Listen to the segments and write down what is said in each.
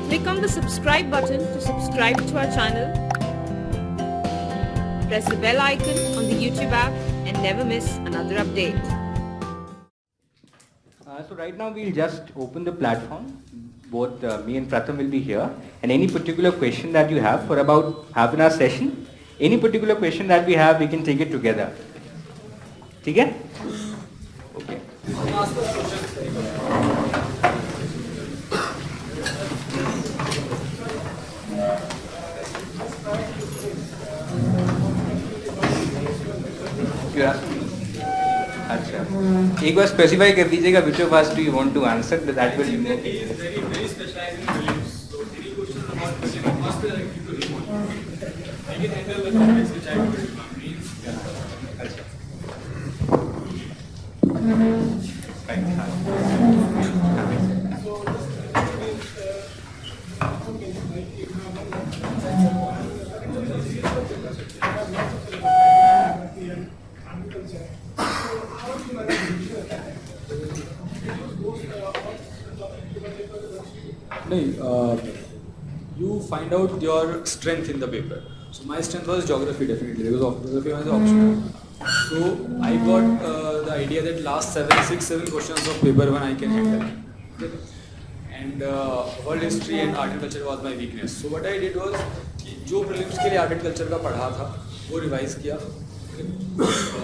Click on the subscribe button to subscribe to our channel. Press the bell icon on the YouTube app and never miss another update. So right now we'll just open the platform. Both me and Pratham will be here. And any particular question that you have for about half an hour session, any particular question that we have, we can take it together. Okay? Okay. You ask me? अच्छा एक बार specify कर दीजिएगा which of us do you want to answer that will he is very specialized in beliefs, so any question about belief must be like to respond. I can handle the topics which I means अच्छा you find out your strength in the paper. So my strength was geography, definitely, because geography was optional. So I got the idea that last 7 questions of paper one I can handle. Okay. And world history and art and culture was my weakness. So what I did was, जो prelims के लिए art and culture का पढ़ा था, वो revise किया.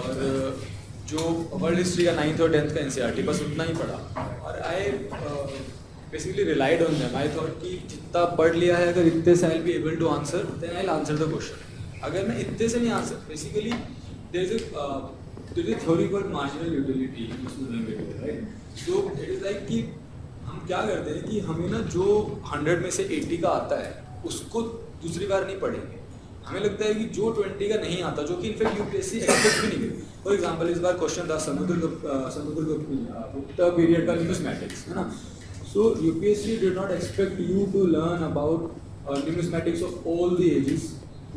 और जो वर्ल्ड हिस्ट्री का 9th और 10th का NCERT बस उतना ही पढ़ा. और I basically relied on them. I thought कि जितना पढ़ लिया है, अगर इतने से I'll be able to answer, then I'll answer the question. अगर मैं इतने से नहीं answer, basically there is a theory called marginal utility in student behavior, right? So it is like कि हम क्या करते हैं कि हमें ना जो 100 में से 80 का आता है, उसको दूसरी बार नहीं पढ़ेंगे. हमें लगता है कि जो 20 का नहीं आता, जो कि इनफैक्ट यूपीएससी एक्सपेक्ट भी नहीं करेगी. फॉर एग्जांपल इस बार क्वेश्चन था समुद्रगुप्त पीरियड का न्यूमिस्मैटिक्स, है ना. So UPSC did not expect you to learn about numismatics of all the ages.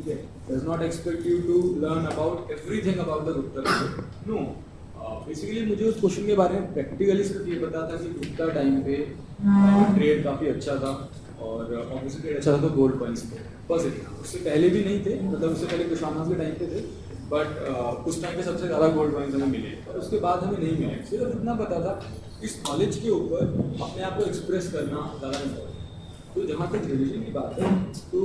Okay. Does not expect you to learn about everything about the Gupta period. No. Basically मुझे उस question के बारे में practically सिर्फ ये पता था कि गुप्ता टाइम पे ट्रेड काफ़ी अच्छा था और ऑब्वियसली ट्रेड अच्छा था तो गोल्ड कॉइन्स पे बस इतना. उससे पहले भी नहीं थे, मतलब उससे पहले कुशाणा के टाइम पे थे, बट उस टाइम पे सबसे ज़्यादा गोल्ड कॉइन्स हमें मिले और उसके बाद हमें नहीं मिले. सिर्फ इतना पता था इस नॉलेज के ऊपर अपने आप को एक्सप्रेस करना ज़्यादा इम्पोर्टेंट. तो जहाँ तक रिविजन की बात है, तो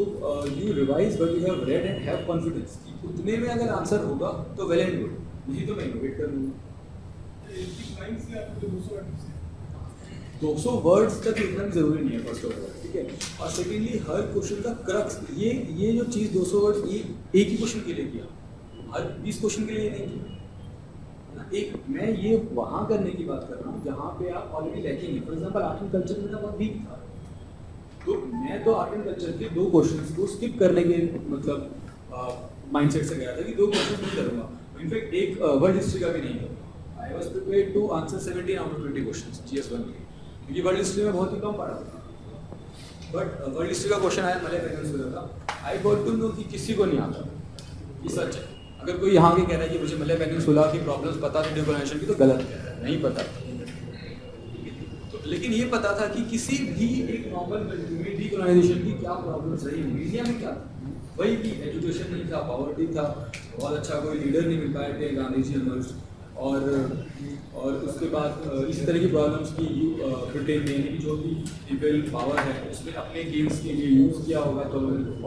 you revise what you have read and have confidence. उतने में अगर आंसर होगा तो वेल एंड गुड, नहीं तो मैं इनोवेट कर लूँगा. 200 वर्ड्स तक लिखना भी जरूरी नहीं है फर्स्ट ऑफ ऑल, ठीक है. और सेकेंडली हर क्वेश्चन का क्रक्स ये जो चीज़ 200 वर्ड्स ये एक ही क्वेश्चन के लिए किया, हर 20 क्वेश्चन के लिए नहीं किया. एक मैं ये वहाँ करने की बात कर रहा हूँ जहाँ पे आप ऑलरेडी लैकिंग है. For example art and culture में बहुत वीक था, तो मैं तो आर्ट एंड कल्चर के 2 क्वेश्चंस को स्किप करने के मतलब माइंडसेट से गया था कि 2 क्वेश्चन नहीं करूँगा. इनफैक्ट एक वर्ल्ड हिस्ट्री का भी नहीं था. I was prepared to answer 17 out of 20 questions GS1 के, क्योंकि वर्ल्ड हिस्ट्री में बहुत ही कम पढ़ा था. बट वर्ल्ड हिस्ट्री का क्वेश्चन आया मलय पेनिनसुला का. आई गॉट टू नो कि किसी को नहीं आता, ये सच है. अगर कोई यहाँ के कह रहा है कि मुझे मलय पेनिनसुला की प्रॉब्लम्स पता थी डिकोलोनाइजेशन की, तो गलत कह रहा है, नहीं पता. तो लेकिन ये पता था कि किसी भी एक नॉर्मल कंट्री में डिकोलोनाइजेशन की क्या प्रॉब्लम्स रही. इंडिया में क्या था, वही कि एजुकेशन नहीं था, पॉवर्टी था, बहुत अच्छा कोई लीडर नहीं मिल पाए थे, गांधी जी एमर्ज. और उसके बाद इसी तरह की प्रॉब्लम्स की ब्रिटेन में, यानी कि जो भी इम्पेरियल पावर है उसने अपने गेम्स के लिए यूज़ किया होगा. तो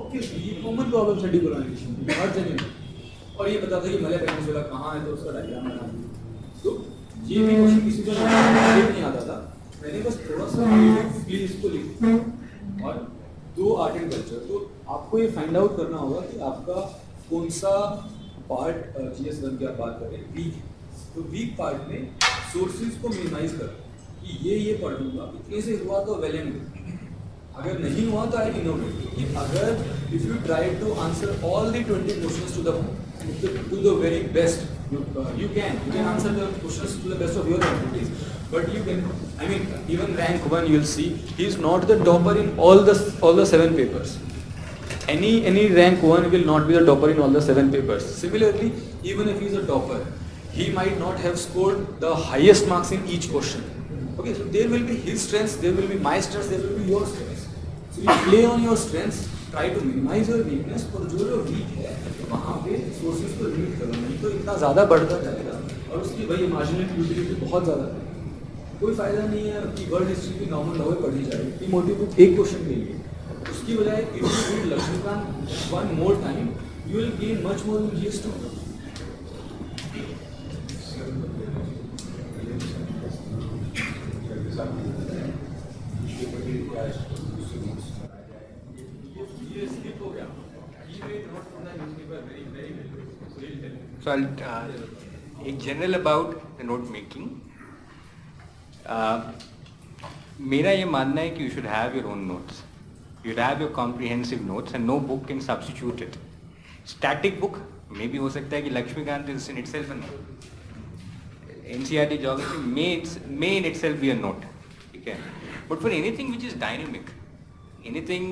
ऑब्वियसली ये कॉमन प्रॉब्लम्स है डिकोलोनाइजेशन की हर जगह. और ये पता था कि मलय पेनिनसुला कहाँ है, तो उसका डायग्राम बना दिया. तो ये भी क्वेश्चन किसी को नहीं आता था. मैंने बस थोड़ा सा प्लीज इसको लिख और 2 आर्ट एंड कल्चर. तो आपको ये फाइंड आउट करना होगा कि आपका कौन सा पार्ट GS1 की आप बात करें वीक है. तो वीक पार्ट में सोर्सेज को मिनिमाइज करो कि ये पढ़ लूँगा, इतने से हुआ तो वेल एंड गुड. अगर नहीं हुआ तो आई इनोवेट. क्योंकि अगर if you try to answer all the 20 questions to the very best, you can answer the questions to the best of your abilities, but you can, I mean, even rank 1 you'll see he is not the topper in all the 7 papers. any rank 1 will not be the topper in all the 7 papers. Similarly, even if he is a topper, he might not have scored the highest marks in each question. Okay, so there will be his strengths, there will be my strengths, there will be your strengths. So you play on your strengths, try to minimize your weakness, और जो weak है वहाँ पे sources को limit करो, नहीं तो इतना ज़्यादा बढ़ता जाएगा और उसकी भाई marginal utility बहुत ज़्यादा है. कोई फायदा नहीं है कि वर्ल्ड हिस्ट्री की नॉर्मल लॉ पढ़ी जाए कि मोटिव बुक एक क्वेश्चन के लिए. उसकी बजाय if you read Laxmikant one more time you will gain much more in GS two. So in general about the note making, मेरा ये मानना है कि you should have your own notes. You should have your comprehensive notes and no book can substitute it. Static book maybe हो सकता है कि Laxmikant is in itself a note. NCERT geography may in itself be a note. ठीक है. But for anything which is dynamic, anything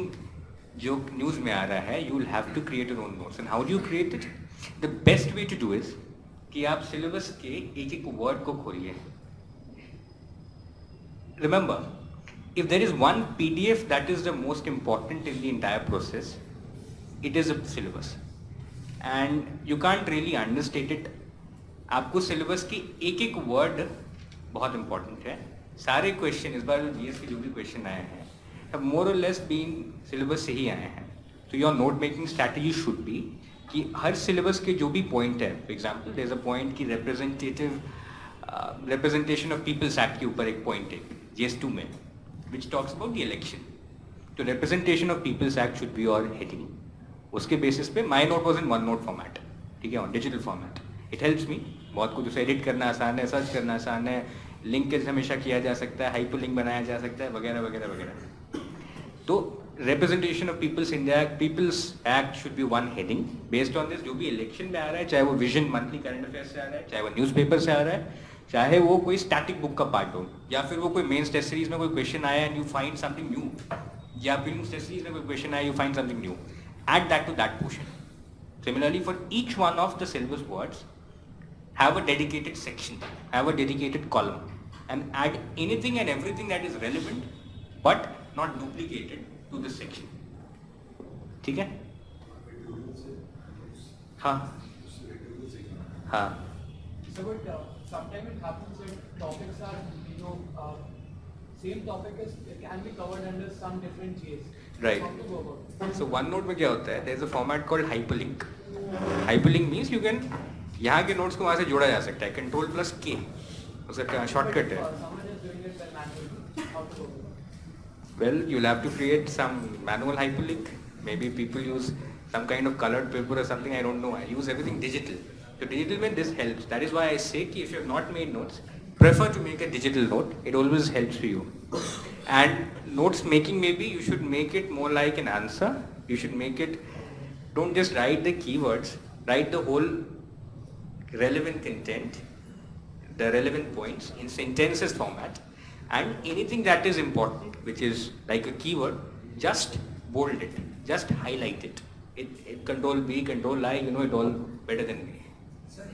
जो news में आ रहा है, you will have to create your own notes. And how do you create it? The best way to do is कि आप syllabus के एक एक वर्ड को खोलिए. Remember, if there is one PDF that is the most important in the entire process, it is a syllabus. And you can't really understate it. आपको syllabus की एक एक वर्ड बहुत important है. सारे क्वेश्चन इस बार जो जीएस के जो भी क्वेश्चन आए हैं have more or less been syllabus से ही आए हैं. So your note making strategy should be कि हर सिलेबस के जो भी पॉइंट है, for example there is a point की रिप्रेजेंटेशन ऑफ पीपल्स एक्ट के ऊपर एक पॉइंट है GS2 में which talks about the election. तो representation of peoples act should be your heading. उसके बेसिस पे my note was in one note format, ठीक है, on digital format. It helps me बहुत कुछ. उसे एडिट करना आसान है, सर्च करना आसान है, लिंक हमेशा किया जा सकता है, हाइपर लिंक बनाया जा सकता है, वगैरह वगैरह वगैरह. तो representation of People's Act should be one heading. Based on this, जो भी इलेक्शन में आ रहा है, चाहे वो विजन मंथली करंट अफेयर्स से आ रहा है, चाहे वो न्यूज़पेपर से आ रहा है, चाहे वो कोई स्टैटिक बुक का पार्ट हो, या फिर वो कोई मेंस टेस्ट सीरीज में कोई क्वेश्चन आया and you find something new, या फिल्म टेस्ट सीरीज में कोई क्वेश्चन आया, you find something new, add that to that portion. Similarly, for each one of the syllabus words, have a dedicated section, have a dedicated column, and add anything and everything that is relevant, but not duplicated to this section. ठीक है? हाँ हाँ. So but sometimes it happens that topics are same topic can be covered under some different GS. Right. So OneNote में क्या होता है? There is a format called hyperlink. Hyperlink means you can यहाँ के notes को वहाँ से जोड़ा जा सकता है. Control+K उसका shortcut है. Someone is doing it manually. How to go? Well, you'll have to create some manual hyperlink. Maybe people use some kind of colored paper or something. I don't know. I use everything digital. So digital में this helps. That is why I say कि if you have not made notes, prefer to make a digital note. It always helps you. And notes making, maybe you should make it more like an answer. You should make it. Don't just write the keywords. Write the whole relevant intent, the relevant points in sentences format. And anything that is important, which is like a keyword, just bold it, just highlight it. It Control B, Control I, you know it all better than me. Sir,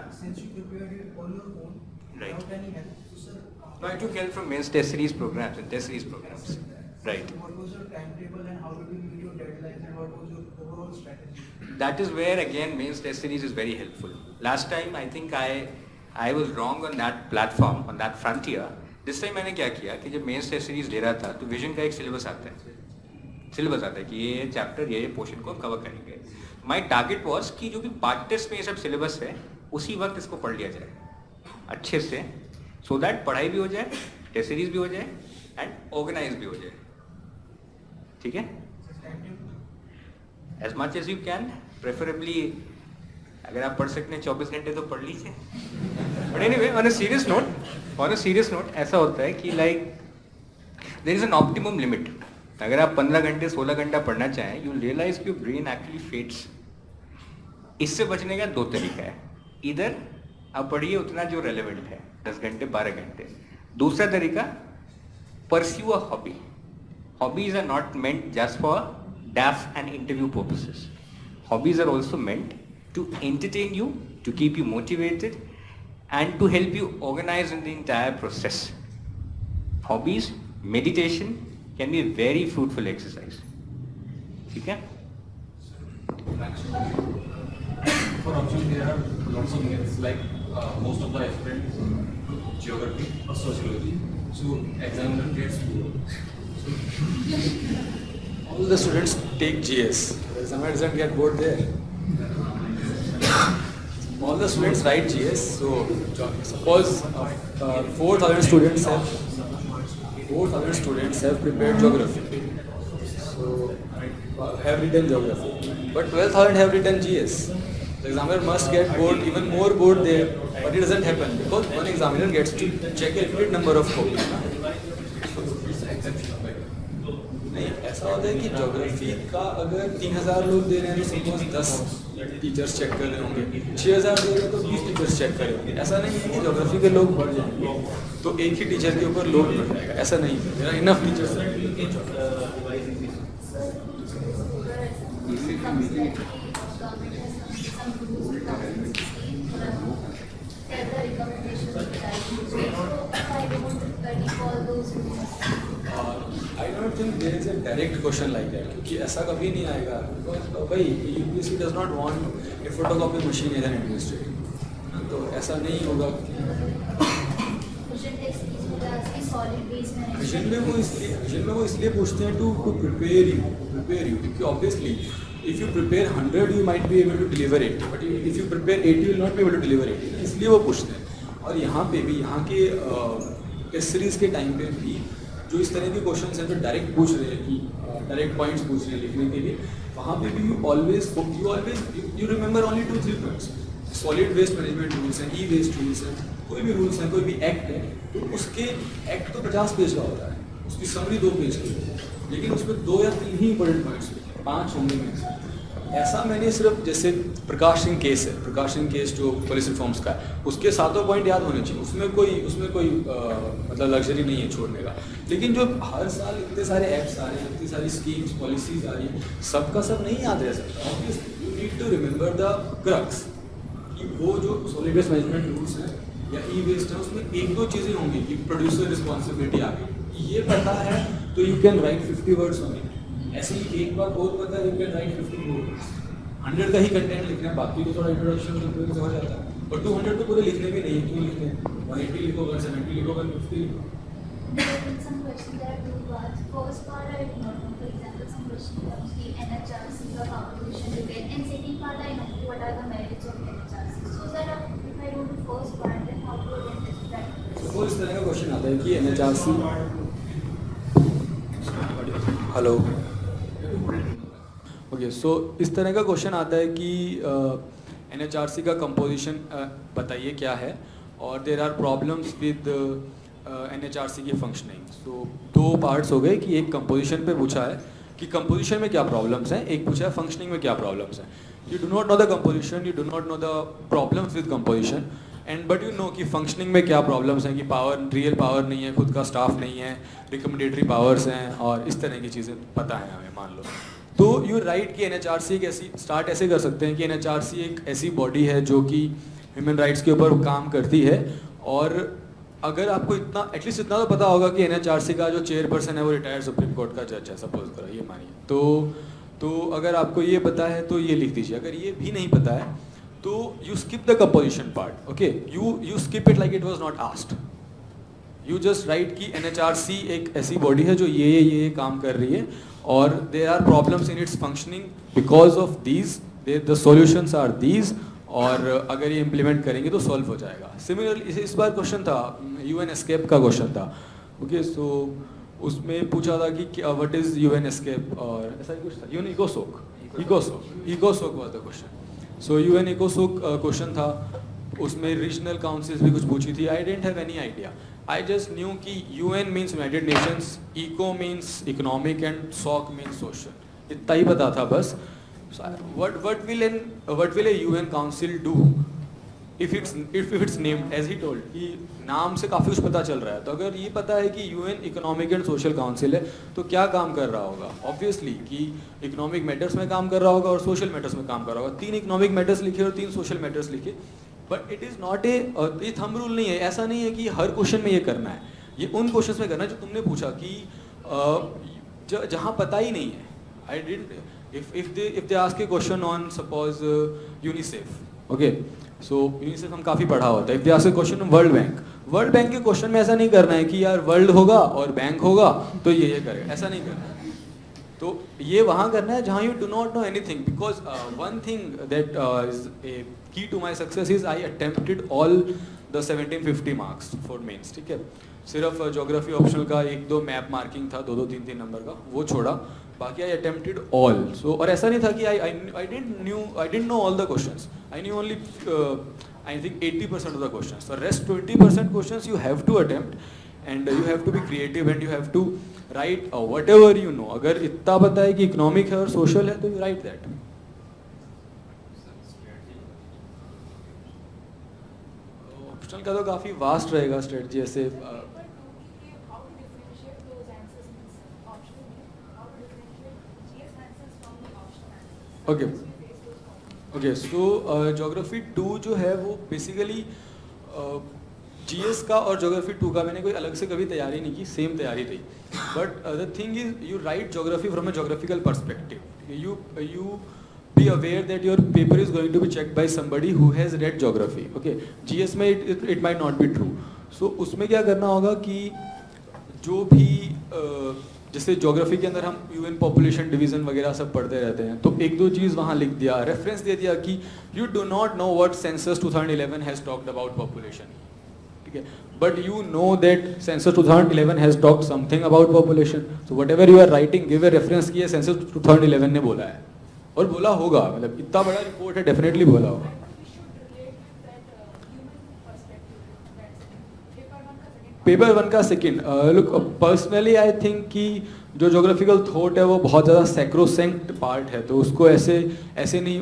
since you prepared it on your own, Right. without any help, so sir, No, I took help from men's test series programs and test series programs. Right. So what was your timetable and how did you meet your deadlines and what was your overall strategy? That is where again men's test series is very helpful. Last time I think I was wrong on that platform, on that frontier. This time मैंने क्या किया कि जब mains test series ले रहा था तो vision का एक सिलेबस आता है कि ये चैप्टर ये पोर्शन को कवर करेंगे. माय टारगेट वाज कि जो भी पार्ट टेस्ट में ये सब सिलेबस है उसी वक्त इसको पढ़ लिया जाए अच्छे से, सो दैट पढ़ाई भी हो जाए, टेस्ट सीरीज भी हो जाए एंड ऑर्गेनाइज भी हो जाए. ठीक है? As much as you can, preferably अगर आप पढ़ सकते हैं 24 घंटे तो पढ़ लीजिए. But anyway, on a serious note ऐसा होता है कि like there is an optimum limit. अगर आप 15 घंटे 16 घंटा पढ़ना चाहें, यू रियलाइज कि योर ब्रेन एक्चुअली फेड्स. इससे बचने का 2 तरीका है. इधर आप पढ़िए उतना जो रेलेवेंट है, 10 घंटे 12 घंटे. दूसरा तरीका, pursue a hobby. Hobbies are not meant just for DAF and interview purposes. Hobbies are also meant to entertain you, to keep you motivated, and to help you organize in the entire process. Hobbies, meditation can be a very fruitful exercise. Okay? For option, there are lots of myths, like most of the aspirants geography or sociology, so examiner gets bored. All the students take GS. The examiner doesn't get bored there. All the students write GS. So suppose 4,000 students have prepared geography. So have written geography, but 12,000 have written GS. The examiner must get bored, even more bored there, but it doesn't happen because one examiner gets to check a limited number of copies. नहीं, ऐसा होता है कि geography का अगर 3,000 लोग दे रहे हैं तो सपोज 10 टीचर्स चेक कर रहे होंगे, 6,000 दे रहे हैं तो 20 टीचर्स चेक कर रहे होंगे. ऐसा नहीं है कि ज्योग्राफी के लोग बढ़ जाएंगे तो एक ही टीचर के ऊपर लोड बढ़ जाएगा, ऐसा नहीं है. There are enough teachers. I don't think there is a direct question like that, क्योंकि ऐसा कभी नहीं आएगा. Because भाई UPSC does not want a photocopy machine as an administrator. तो ऐसा नहीं होगा. विजन में वो इसलिए पूछते हैं to prepare you, क्योंकि obviously if you prepare 100 you might be able to deliver 80, but if you prepare 80 you will not be able to deliver 80. इसलिए वो पूछते हैं. और यहाँ पे भी यहाँ के टेस्ट सीरीज के टाइम पे भी जो इस तरह के क्वेश्चंस हैं जो डायरेक्ट पूछ रहे हैं कि डायरेक्ट पॉइंट्स पूछ रहे हैं लिखने के लिए, वहाँ पे भी you remember only 2-3 points. Solid waste management rules हैं, ई वेस्ट रूल्स हैं, कोई भी रूल्स हैं, कोई भी एक्ट है, तो उसके एक्ट तो 50 पेज का होता है, उसकी समरी 2 पेज की, लेकिन उसमें 2 या 3 ही इंपॉर्टेंट पॉइंट्स लिखे, 5 होंगे में. ऐसा मैंने सिर्फ जैसे प्रकाश सिंह केस जो पुलिस रिफॉर्म्स का है, उसके 7 पॉइंट याद होने चाहिए. उसमें कोई मतलब लग्जरी नहीं है छोड़ने का. लेकिन जो हर साल इतने सारे एक्ट्स आ रहे हैं, इतनी सारी स्कीम्स पॉलिसीज आ रही हैं, सबका सब नहीं याद रह सकता. Obviously you need to remember the crux कि वो जो सॉलिड वेस्ट मैनेजमेंट रूल्स हैं या ई वेस्ट है, उसमें 1-2 चीज़ें होंगी कि प्रोड्यूसर रिस्पॉन्सिबिलिटी आ गई, ये पता है तो you can write 50 words on it. ऐसे ही एक बात और पता है, यू कैन राइट 50 वर्ड्स. 100 का ही कंटेंट लिखना है, बाकी तो थोड़ा इंट्रोडक्शन से हो जाता है. और 200 तो पूरे लिखने भी नहीं है, क्यों लिखने हैं? 180 लिखो, 170 लिखो, 150 लिखो. Some questions there are 2 parts. First part I do not know. For example, some question comes the NHRC का composition debate, and second part I know what are the merits of NHRC. So that if I do the first part, then how to identify that? तो इस तरह का question आता है कि NHRC hello okay so इस तरह का क्वेश्चन आता है कि NHRC का कंपोजिशन बताइए क्या है, और there are problems with NHRC की फंक्शनिंग. सो 2 पार्ट्स हो गए कि एक कंपोजिशन पे पूछा है कि कंपोजिशन में क्या प्रॉब्लम्स हैं, एक पूछा है फंक्शनिंग में क्या प्रॉब्लम्स हैं. You do not know the composition, you do not know the problems with composition, and but you no कि फंक्शनिंग में क्या प्रॉब्लम्स हैं, कि रियल पावर नहीं है, खुद का स्टाफ नहीं है, रिकमेंडेटरी पावर्स हैं, और इस तरह की चीज़ें पता है हमें, मान लो. तो यू राइट कि NHRC एक ऐसी स्टार्ट ऐसे कर सकते हैं कि NHRC एक ऐसी बॉडी है जो कि ह्यूमन राइट्स के ऊपर काम करती है. और अगर आपको इतना एटलीस्ट इतना तो पता होगा कि NHRC का जो चेयरपर्सन है वो रिटायर्ड सुप्रीम कोर्ट का जज है, सपोज करो, ये मानिए. तो अगर आपको ये पता है तो ये लिख दीजिए. अगर ये भी नहीं पता है तो you skip the composition part. Okay, you skip it like it was not asked. You just right कि NHRC एक ऐसी बॉडी है जो ये काम कर रही है, और there are problems in its functioning because of these, the solutions are these, और अगर ये इम्प्लीमेंट करेंगे तो सॉल्व हो जाएगा. सिमिलरली इस बार क्वेश्चन था UN एस्केप का क्वेश्चन था. ओके, सो उसमें पूछा था कि व्हाट इज UN एस्केप, और ऐसा ही कुछ था. UN इकोसोक was the question. So UN इकोसोक क्वेश्चन था. उसमें रीजनल काउंसिल्स भी कुछ पूछी थी. I didn't have any idea. I just knew कि UN means United Nations, eco means economic, and SOC means social. इतना ही पता था बस. what will a UN council do if it's named as he told कि नाम से काफ़ी कुछ पता चल रहा है, तो अगर ये पता है कि UN economic and social council है तो क्या काम कर रहा होगा? ऑब्वियसली कि इकोनॉमिक मैटर्स में काम कर रहा होगा और सोशल मैटर्स में काम कर रहा होगा। 3 इकोनॉमिक मैटर्स लिखे और 3 सोशल मैटर्स लिखे, बट इट इज़ नॉट ये थंब रूल नहीं है। ऐसा नहीं है कि हर क्वेश्चन में ये करना है, ये उन क्वेश्चन में करना है जो तुमने पूछा कि जहाँ पता ही नहीं है। I didn't if they ask a question on suppose UNICEF, okay, so UNICEF हम काफ़ी पढ़ा होता है। if they ask a question on world bank के क्वेश्चन में ऐसा नहीं करना है कि यार वर्ल्ड होगा और बैंक होगा तो ये करेगा, ऐसा नहीं करना है। तो ये वहाँ करना है जहाँ you do not know anything, because one thing that is a key to my success is I attempted all the 1750 marks for mains, ठीक है। सिर्फ ज्योग्राफी ऑप्शनल का 1-2 मैप मार्किंग था 2-2, 3-3 नंबर का, वो छोड़ा, बाकी आई अटेम्प्टेड ऑल। सो और ऐसा नहीं था कि I didn't know all the questions, I knew only I think 80% of the questions. The rest 20% questions you have to attempt, and you have to be creative and you have to write whatever you know. अगर इतना पता है कि economic है और social है तो you write that. Optional का तो काफ़ी वास्ट रहेगा स्ट्रेटजी ऐसे। ओके सो ज्योग्राफी 2 जो है वो बेसिकली जीएस का और ज्योग्राफी 2 का मैंने कोई अलग से कभी तैयारी नहीं की, सेम तैयारी थी। But the thing is you write geography from a geographical perspective. You be aware that your paper is going to be checked by somebody who has read geography. Okay, GS में it might not be true. So उसमें क्या करना होगा कि जो भी जैसे geography के अंदर हम यूएन पॉपुलेशन डिवीजन वगैरह सब पढ़ते रहते हैं, तो 1-2 चीज़ वहाँ लिख दिया, रेफरेंस दे दिया कि you do not know what census 2011 has talked about population, ठीक है, but you know that census 2011 has talked something about population. So whatever you are writing give a reference कि ये सेंसस 2011 ने बोला है और बोला होगा, मतलब इतना बड़ा रिपोर्ट है, डेफिनेटली बोला होगा। पेपर 1 का second look personally I think कि जो ज्योग्राफिकल थॉट है वो बहुत ज़्यादा सैक्रोसेंक्ट पार्ट है, तो उसको ऐसे नहीं।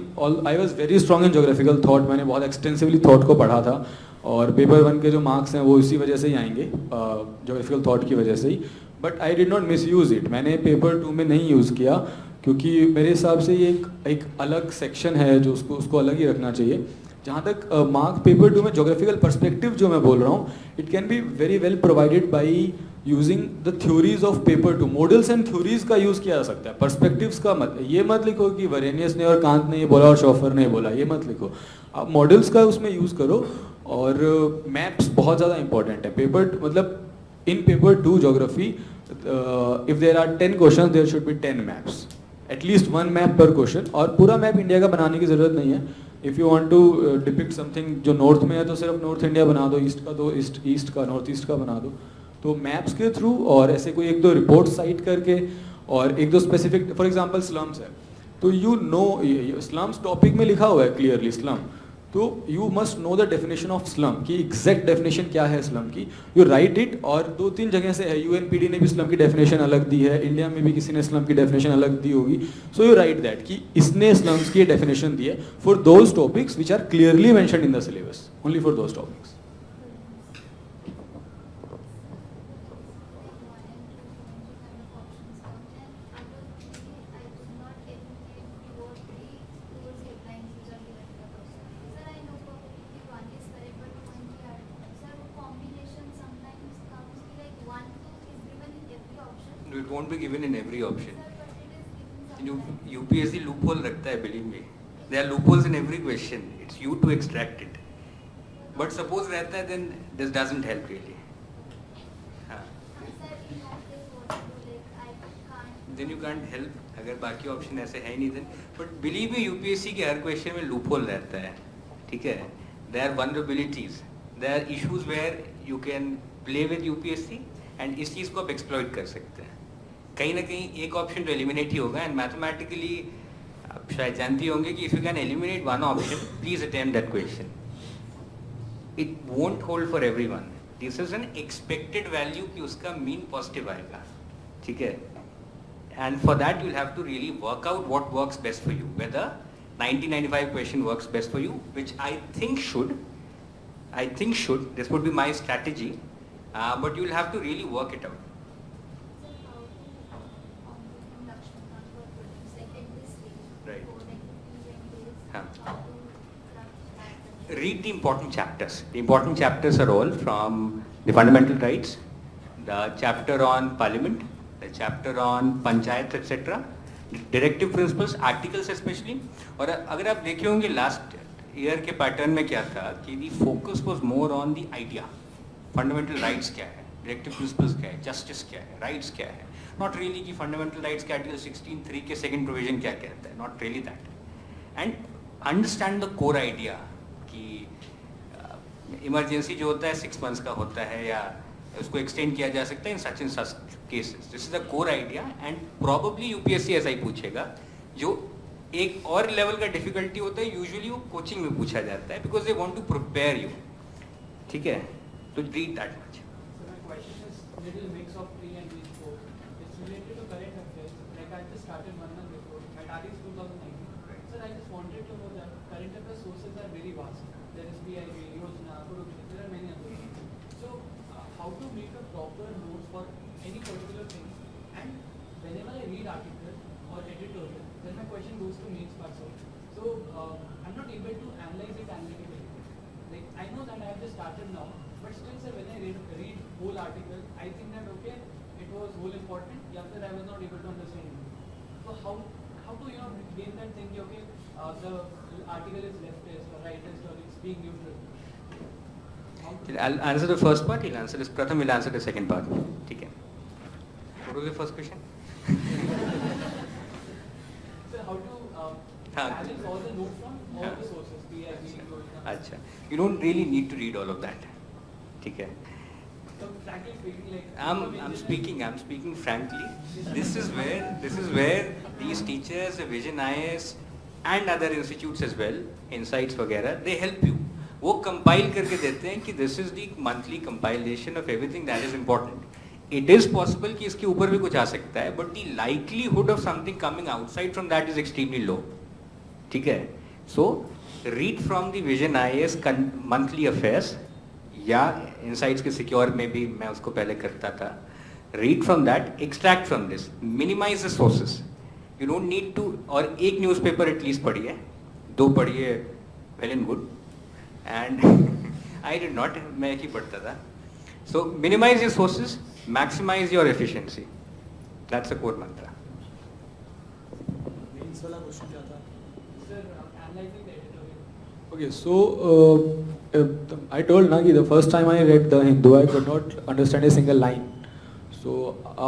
I was very strong in geographical thought, मैंने बहुत एक्सटेंसिवली थॉट को पढ़ा था और पेपर 1 के जो मार्क्स हैं वो इसी वजह से ही आएंगे, ज्योग्राफिकल थॉट की वजह से ही। But I did not misuse it, मैंने पेपर 2 में नहीं यूज़ किया क्योंकि मेरे हिसाब से ये एक अलग सेक्शन है जो उसको अलग ही रखना चाहिए। जहाँ तक मार्क पेपर 2 में ज्योग्राफिकल पर्सपेक्टिव जो मैं बोल रहा हूँ, it can be very well provided by using the theories of paper 2। Models and theories का यूज़ किया जा सकता है, पर्सपेक्टिव्स का मत। ये मत लिखो कि वरेनियस ने और कांत ने ये बोला और शॉफर ने बोला, ये मत लिखो। आप मॉडल्स का उसमें यूज़ करो। और मैप्स बहुत ज़्यादा इंपॉर्टेंट है। पेपर मतलब in paper 2 geography if there are 10 question there should be 10 maps, at least 1 map पर क्वेश्चन। और पूरा मैप इंडिया का बनाने की ज़रूरत नहीं है। If you want to depict something जो नॉर्थ में है तो सिर्फ नॉर्थ इंडिया बना दो, ईस्ट का तो ईस्ट का, नॉर्थ ईस्ट का बना दो। तो मैप्स के थ्रू और ऐसे कोई 1-2 रिपोर्ट साइट करके और 1-2 स्पेसिफिक, फॉर एग्जांपल स्लम्स है तो यू नो स्लम्स टॉपिक में लिखा हुआ है क्लियरली स्लम, तो you must know the definition of slum की एग्जैक्ट डेफिनेशन क्या है स्लम की। You right it. और 2-3 जगह से है, यूएनपीडी ने भी स्लम की डेफिनेशन अलग दी है, इंडिया में भी किसी ने स्लम की डेफिनेशन अलग दी होगी। सो यू राइट दैट कि इसने स्लम्स की डेफिनेशन दी है for those topics which are clearly mentioned in the syllabus, only for those topics. It won't be given in every option. UPSC loophole रखता है, believe me. There are loopholes in every question. It's you to extract it. But suppose रहता है, then this doesn't help really. हाँ. Then you can't help. अगर बाकी option ऐसे है नहीं then. But believe me, UPSC के हर क्वेश्चन में loophole रहता है, ठीक है? There are vulnerabilities. There are issues where you can play with UPSC and इस चीज़ को आप exploit कर सकते हैं। कहीं ना कहीं एक ऑप्शन तो एलिमिनेट ही होगा। एंड मैथमेटिकली आप शायद जानती होंगे कि if you can eliminate one option please attempt that question. It won't hold for everyone. This is an expected value कि उसका मीन पॉजिटिव आएगा, ठीक है। And for that you have to really work out what works best for you, whether 90-95 question works best for you, which I think should I think should. This would be my strategy. But you will have to really work it out. So how to Lakshman for products like at this stage? Right. For like 15-20 days, Huh. how to craft that? Read the important chapters. The important chapters are all from the fundamental rights, the chapter on parliament, the chapter on panchayat, etc. Directive principles, articles especially. और अगर आप देखे होंगे last year के pattern में क्या था कि the focus was more on the idea. Fundamental rights क्या है, directive principles क्या है, justice क्या है, rights क्या है. Not really कि fundamental rights के article 16(3) के second provision क्या कहता है. Not really that. And understand the core idea कि इमरजेंसी जो होता है 6 months का होता है या उसको एक्सटेंड किया जा सकता है in such and such cases. This is the core idea and probably UPSC ऐसा ही पूछेगा. जो एक और लेवल का डिफिकल्टी होता है यूजुअली वो कोचिंग में पूछा जाता है because they want to prepare you. ठीक है, तो read that much. So my question is little mix of pre and post. It's related to current affairs. Like I just started 1 month before. My target is 2019. Sir, I just wanted to know that current affairs sources are very vast. There is PIB, Yojana, Kurukshetra, there are many others. So how to make a proper notes for any particular thing? And whenever I read article or editorial, then my question goes to mains parts also. So I'm not able to analyze it analytically. Like I know that I have just started now, but still, sir, when I read whole article, I think that okay, it was whole important. Yeah, I was not able to understand it. So how to gain that thing? Okay, the article is leftist or rightist or it's being neutral. I'll answer the first part. He'll answer this. Pratham will answer the second part. ठीक है. What was the first question? Sir, how to balance all the notes from all the sources? PIB, Yojana. अच्छा. You don't really need to read all of that. ठीक है. So frankly speaking, like I'm speaking frankly. This is where these teachers, the Vision IAS and other institutes as well, Insights वगैरह, they help you. वो compile करके देते हैं कि this is the monthly compilation of everything that is important. It is possible कि इसके ऊपर भी कुछ आ सकता है, but the likelihood of something coming outside from that is extremely low. ठीक है, so read from the Vision IAS monthly affairs या इनसाइट्स के सिक्योर में भी मैं उसको पहले करता था. Read from that, extract from this, minimise the sources. You don't need to, और एक न्यूज़पेपर एटलीस्ट पढ़िए, 2 पढ़िए, well and good. And I did not, मैं एक ही पढ़ता था. So minimize your sources, maximize your efficiency. That's the core mantra. Mains वाला question क्या था? sir, analyzing the editorial. Okay, so I told ना कि the first time I read the Hindu, I could not understand a single line. So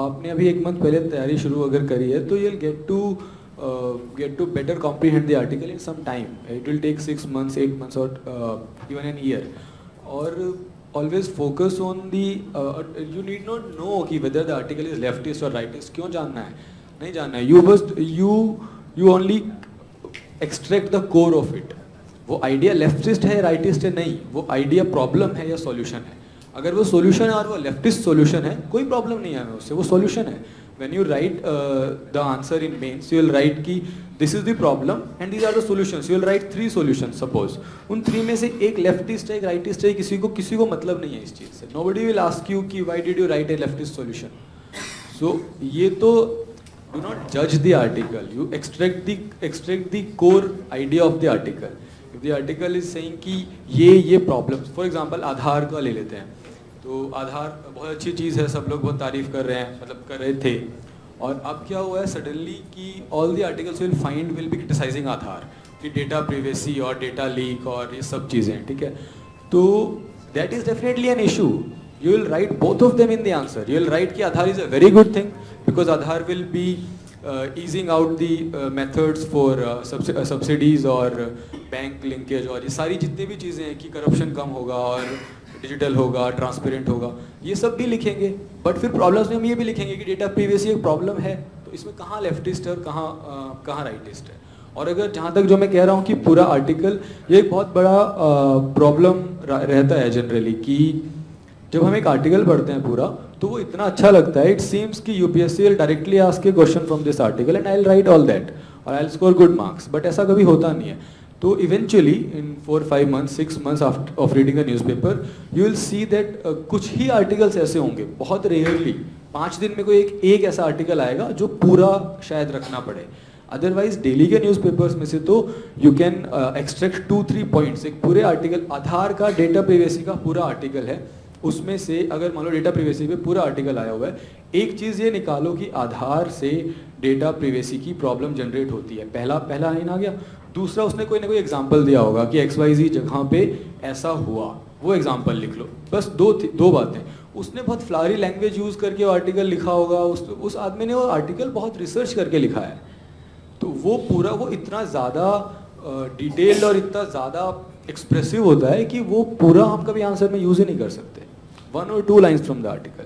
आपने अभी 1 month पहले तैयारी शुरू अगर करी है तो you'll get to better comprehend the article in some time. It will take 6 months, 8 months or even an year. Or always focus on the, you need not know कि whether the article is leftist or rightist. क्यों जानना है? नहीं जानना है. You only extract the core of it. वो idea leftist है, rightist है, नहीं. वो idea problem है या solution है. अगर वो solution है और वो leftist solution है, कोई problem नहीं है हमें उससे, वो solution है. When you write the answer in mains, you will write कि this is the problem and these are the solutions. You will write 3 solutions suppose. उन 3 में से एक leftist है, एक rightist है, किसी को मतलब नहीं है इस चीज़ से. Nobody will ask you कि why did you write a leftist solution. So ये तो do not judge the article. You extract the core idea of the article. If the article is saying कि ये problems, for example आधार का ले लेते हैं. तो आधार बहुत अच्छी चीज़ है, सब लोग बहुत तारीफ़ कर रहे हैं, मतलब कर रहे थे. और अब क्या हुआ है सडनली कि all the articles will be criticising Aadhaar कि डेटा प्रिवेसी और डेटा लीक और ये सब चीज़ें. ठीक है, तो that is definitely an issue. You will write both of them in the answer. You will write कि Aadhaar is a very good thing because Aadhaar will be easing out the methods for subsidies और bank linkage और ये सारी जितनी भी चीज़ें हैं कि करप्शन कम होगा और डिजिटल होगा, ट्रांसपेरेंट होगा, ये सब भी लिखेंगे. बट फिर प्रॉब्लम्स में हम ये भी लिखेंगे कि डेटा प्रिवेसी एक प्रॉब्लम है, तो इसमें कहाँ लेफ्टिस्ट है और कहाँ राइटिस्ट है. और अगर जहाँ तक जो मैं कह रहा हूँ कि पूरा आर्टिकल ये एक बहुत बड़ा प्रॉब्लम रहता है जनरली कि जब हम एक आर्टिकल पढ़ते हैं पूरा तो वो इतना अच्छा लगता है. इट सीम्स कि UPSC will directly ask a question from this article and I will write all that और I will score good marks. But ऐसा कभी होता नहीं है. तो eventually in 4-5 months 6 months of reading a newspaper you will see that कुछ ही articles ऐसे होंगे, बहुत रेयरली 5 दिन में कोई एक ऐसा आर्टिकल आएगा जो पूरा शायद रखना पड़े। अदरवाइज डेली के न्यूज़पेपर्स में से तो यू कैन एक्सट्रैक्ट 2-3 पॉइंट्स। एक पूरे आर्टिकल, आधार का डेटा प्रिवेसी का पूरा आर्टिकल है, उसमें से अगर मान लो डेटा प्रिवेसी पे पूरा आर्टिकल आया हुआ है, एक चीज़ ये निकालो कि आधार से डेटा प्रिवेसी की प्रॉब्लम जनरेट होती है। पहला लाइन आ गया। दूसरा, उसने कोई ना कोई एग्जांपल दिया होगा कि XYZ जगह पे ऐसा हुआ, वो एग्जांपल लिख लो। बस दो बातें। उसने बहुत फ्लारी लैंग्वेज यूज़ करके वो आर्टिकल लिखा होगा, उस आदमी ने वो आर्टिकल बहुत रिसर्च करके लिखा है, तो वो इतना ज़्यादा डिटेल्ड और इतना ज़्यादा एक्सप्रेसिव होता है कि वो पूरा हम कभी आंसर में यूज़ ही नहीं कर सकते। 1 or 2 lines from the article.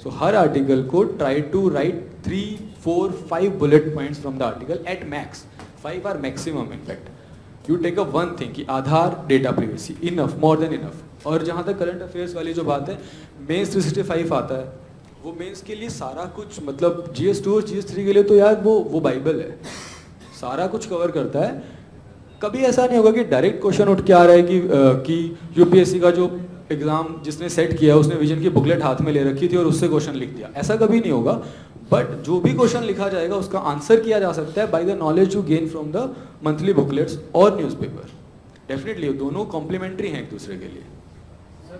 So हर आर्टिकल को try to write 3, 4, 5 bullet points from the article at max. 5 or maximum in fact. You take a one thing कि Aadhaar data privacy, enough, more than enough. और जहाँ तक current affairs वाली जो बात है, मेंस 365 आता है, वो मेंस के लिए सारा कुछ, मतलब GS2 और GS3 के लिए तो यार वो बाइबल है, सारा कुछ कवर करता है। कभी ऐसा नहीं होगा कि डायरेक्ट क्वेश्चन उठ के आ रहा है कि UPSC का जो एग्जाम जिसने सेट किया उसने विजन की बुकलेट हाथ में ले रखी थी और उससे क्वेश्चन लिख दिया, ऐसा कभी नहीं होगा। बट जो भी क्वेश्चन लिखा जाएगा उसका आंसर किया जा सकता है by the knowledge you gain from the monthly booklets और न्यूज़पेपर। डेफिनेटली दोनों कॉम्प्लीमेंट्री हैं एक दूसरे के लिए। सर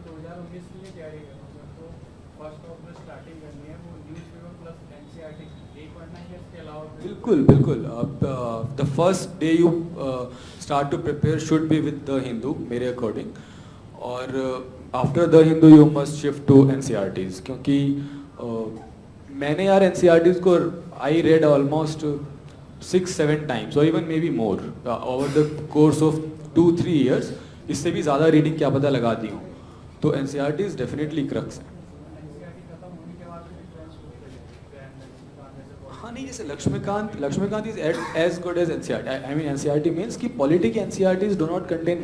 2019 के लिए तैयारी कर रहा हूँ, तो फर्स्ट ऑफ में स्टार्टिंग करनी है, वो न्यूज़पेपर प्लस NCERT एक पढ़ना है, इसके अलावा बिल्कुल। The first day you start to prepare should be with the Hindu मेरे अकॉर्डिंग, और after the Hindu you must shift to NCERTs, क्योंकि मैंने यार NCERTs को आई रेड ऑलमोस्ट 6-7 टाइम्स और even maybe more over the course of 2-3 years। इससे भी ज़्यादा रीडिंग क्या पता लगा दी हूँ। तो NCERTs डेफिनेटली क्रक्स हैं। हाँ नहीं, जैसे Laxmikant is as good as NCERT। I mean NCERT means कि पॉलिटी के NCERTs do not contain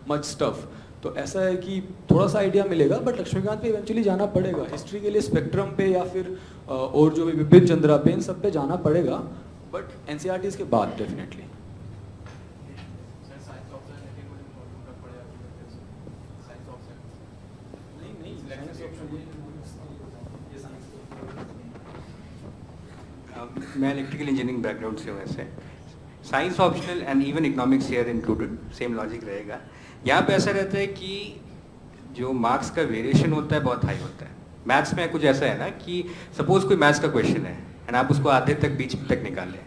much stuff, तो ऐसा है कि थोड़ा सा आइडिया मिलेगा, बट लक्ष्मीकांत पे इवेंचुअली जाना पड़ेगा। हिस्ट्री के लिए स्पेक्ट्रम पे या फिर और जो भी विपिन चंद्रा पे, इन सब पे जाना पड़ेगा, बट NCERTs के बाद डेफिनेटली। मैं इलेक्ट्रिकल इंजीनियरिंग बैकग्राउंड से हूँ, वैसे science optional and even economics here included, same logic रहेगा। यहाँ पे ऐसा रहता है कि जो मार्क्स का वेरिएशन होता है बहुत हाई होता है। मैथ्स में कुछ ऐसा है ना कि सपोज कोई मैथ्स का क्वेश्चन है एंड आप उसको आधे तक बीच तक निकालें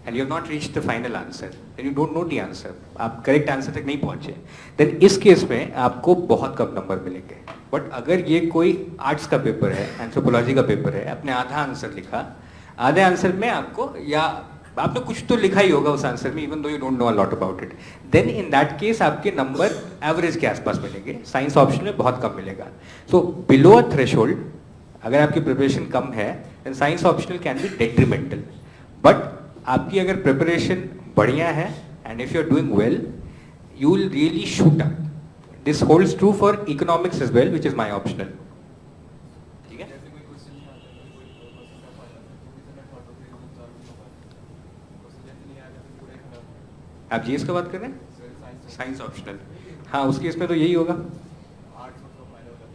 and you have not reach the final answer and you don't know the answer, आप करेक्ट आंसर तक नहीं पहुंचे, देन इस केस में आपको बहुत कम नंबर मिलेंगे। बट अगर ये कोई आर्ट्स का पेपर है, एंथ्रोपोलॉजी का पेपर है, आपने आधा आंसर लिखा, आधे आंसर में आपको, या आपने कुछ तो लिखा ही होगा उस आंसर में, even though you don't know a lot about it, then in that case आपके नंबर एवरेज के आसपास मिलेंगे। साइंस ऑप्शन में बहुत कम मिलेगा। सो बिलो अ थ्रेशोल्ड, अगर आपकी प्रिपरेशन कम है, then science optional can be detrimental. But आपकी अगर प्रिपरेशन बढ़िया है and if you are doing well, you will really shoot up. This holds true for economics as well, which is my optional. ठीक है, आप GS का बात कर रहे हैं, साइंस ऑप्शनल, हाँ उस केस में तो यही होगा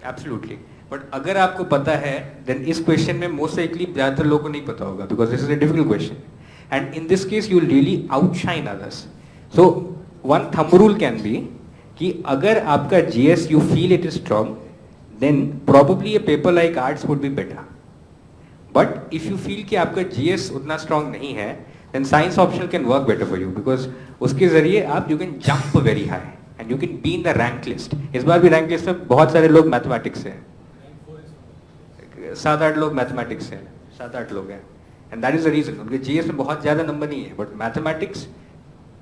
एब्सोल्युटली। बट अगर आपको पता है, देन इस क्वेश्चन में मोस्ट लाइकली ज़्यादातर लोगों को नहीं पता होगा, because this is a difficult question and in this case you will really outshine others. So one thumb rule can be कि अगर आपका GS you feel it is strong, then probably a paper like arts would be better. But if you feel कि आपका GS उतना strong नहीं है, then science optional can work better for you, because उसके जरिए आप you can jump very high and you can be in the rank list. इस बार भी रैंक लिस्ट में बहुत सारे लोग मैथमेटिक्स से हैं, 7-8 लोग मैथमेटिक्स से हैं, 7-8 लोग हैं, and that is the reason. उनके जीएस में बहुत ज्यादा नंबर नहीं है, बट मैथमेटिक्स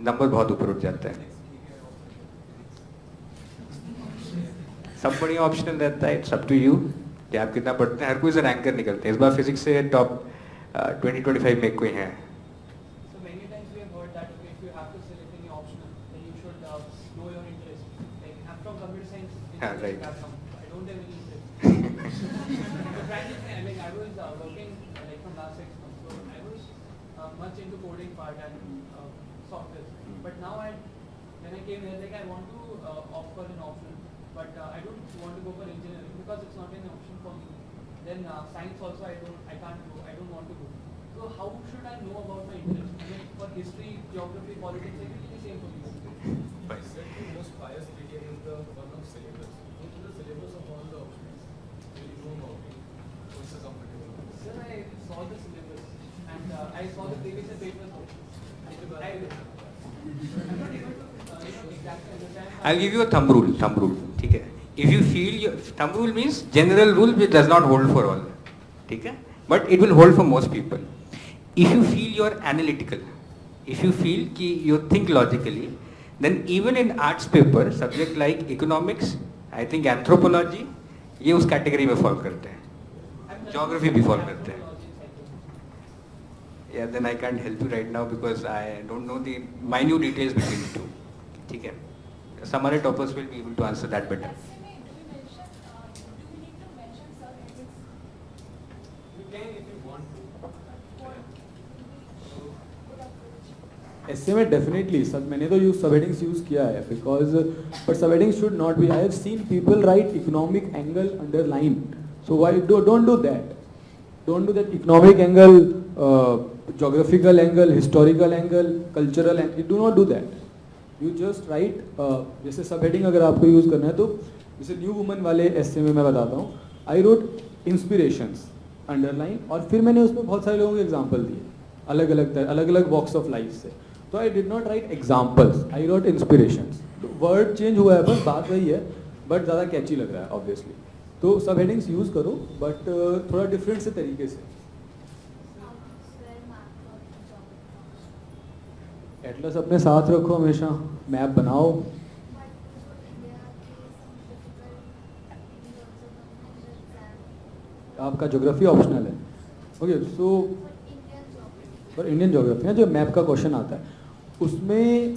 नंबर बहुत ऊपर उठ जाता है। सब बढ़िया ऑप्शनल रहता है, इट्स अप टू यू कि आप कितना पढ़ते हैं। हर कोई से रैंकर निकलते हैं। इस बार फिजिक्स से टॉप 20-25 में कोई हैं। So many times we have heard that okay, if you have to select any optional, then you should know your interest. Like I'm from computer science, Yeah, right. I don't have any interest. But frankly, like I was working like from last 6 months, so I was much into coding part and software. But now when I came here, like I want to opt for an option, but I don't want to go for engineering because it's not an option for me. Then science also I can't go. I don't want to go. So how should I know about my interest? I mean, for history, geography, politics, it will be the same for me. The most biased criteria is the one of syllabus. Go to the syllabus of all the options. Will you know about it? What's the comfortable? Sir, I saw the syllabus and I saw the previous year papers also. I'm not able to exactly understand. I'll give you a thumb rule. ठीक है? If you feel your thumb rule means general rule which does not hold for all. ठीक है? But it will hold for most people. If you feel you're analytical, if you feel कि you think logically, then even in arts paper, subject like economics, I think anthropology, ये उस category में fall करते हैं. Geography भी fall करते हैं. Yeah, then I can't help you right now because I don't know the minute details between the two. ठीक है? Some other toppers will be able to answer that better. You can if you want to. ऐसे में definitely सब मैंने तो use सब headings use किया है बिकॉज बट सब headings should not be I have seen people write economic angle underline so why don't do that economic angle geographical angle, historical angle, cultural angle, you do not do that. You just write जैसे सब heading अगर आपको use करना है तो जैसे new woman वाले ऐसे में मैं बताता हूँ आई रोट इंस्पिरेशंस अंडरलाइन और फिर मैंने उसमें बहुत सारे लोगों के एग्जाम्पल दिए अलग अलग वॉक्स ऑफ लाइफ से तो आई did not right examples I wrote inspirations word change हुआ है बस बात वही है बट ज़्यादा कैची लग रहा है ऑब्वियसली तो सब हेडिंग्स यूज करो बट थोड़ा डिफरेंट से तरीके से एटलस अपने साथ रखो हमेशा मैप बनाओ आपका ज्योग्राफी ऑप्शनल है ओके सो पर इंडियन ज्योग्राफी है जो मैप का क्वेश्चन आता है उसमें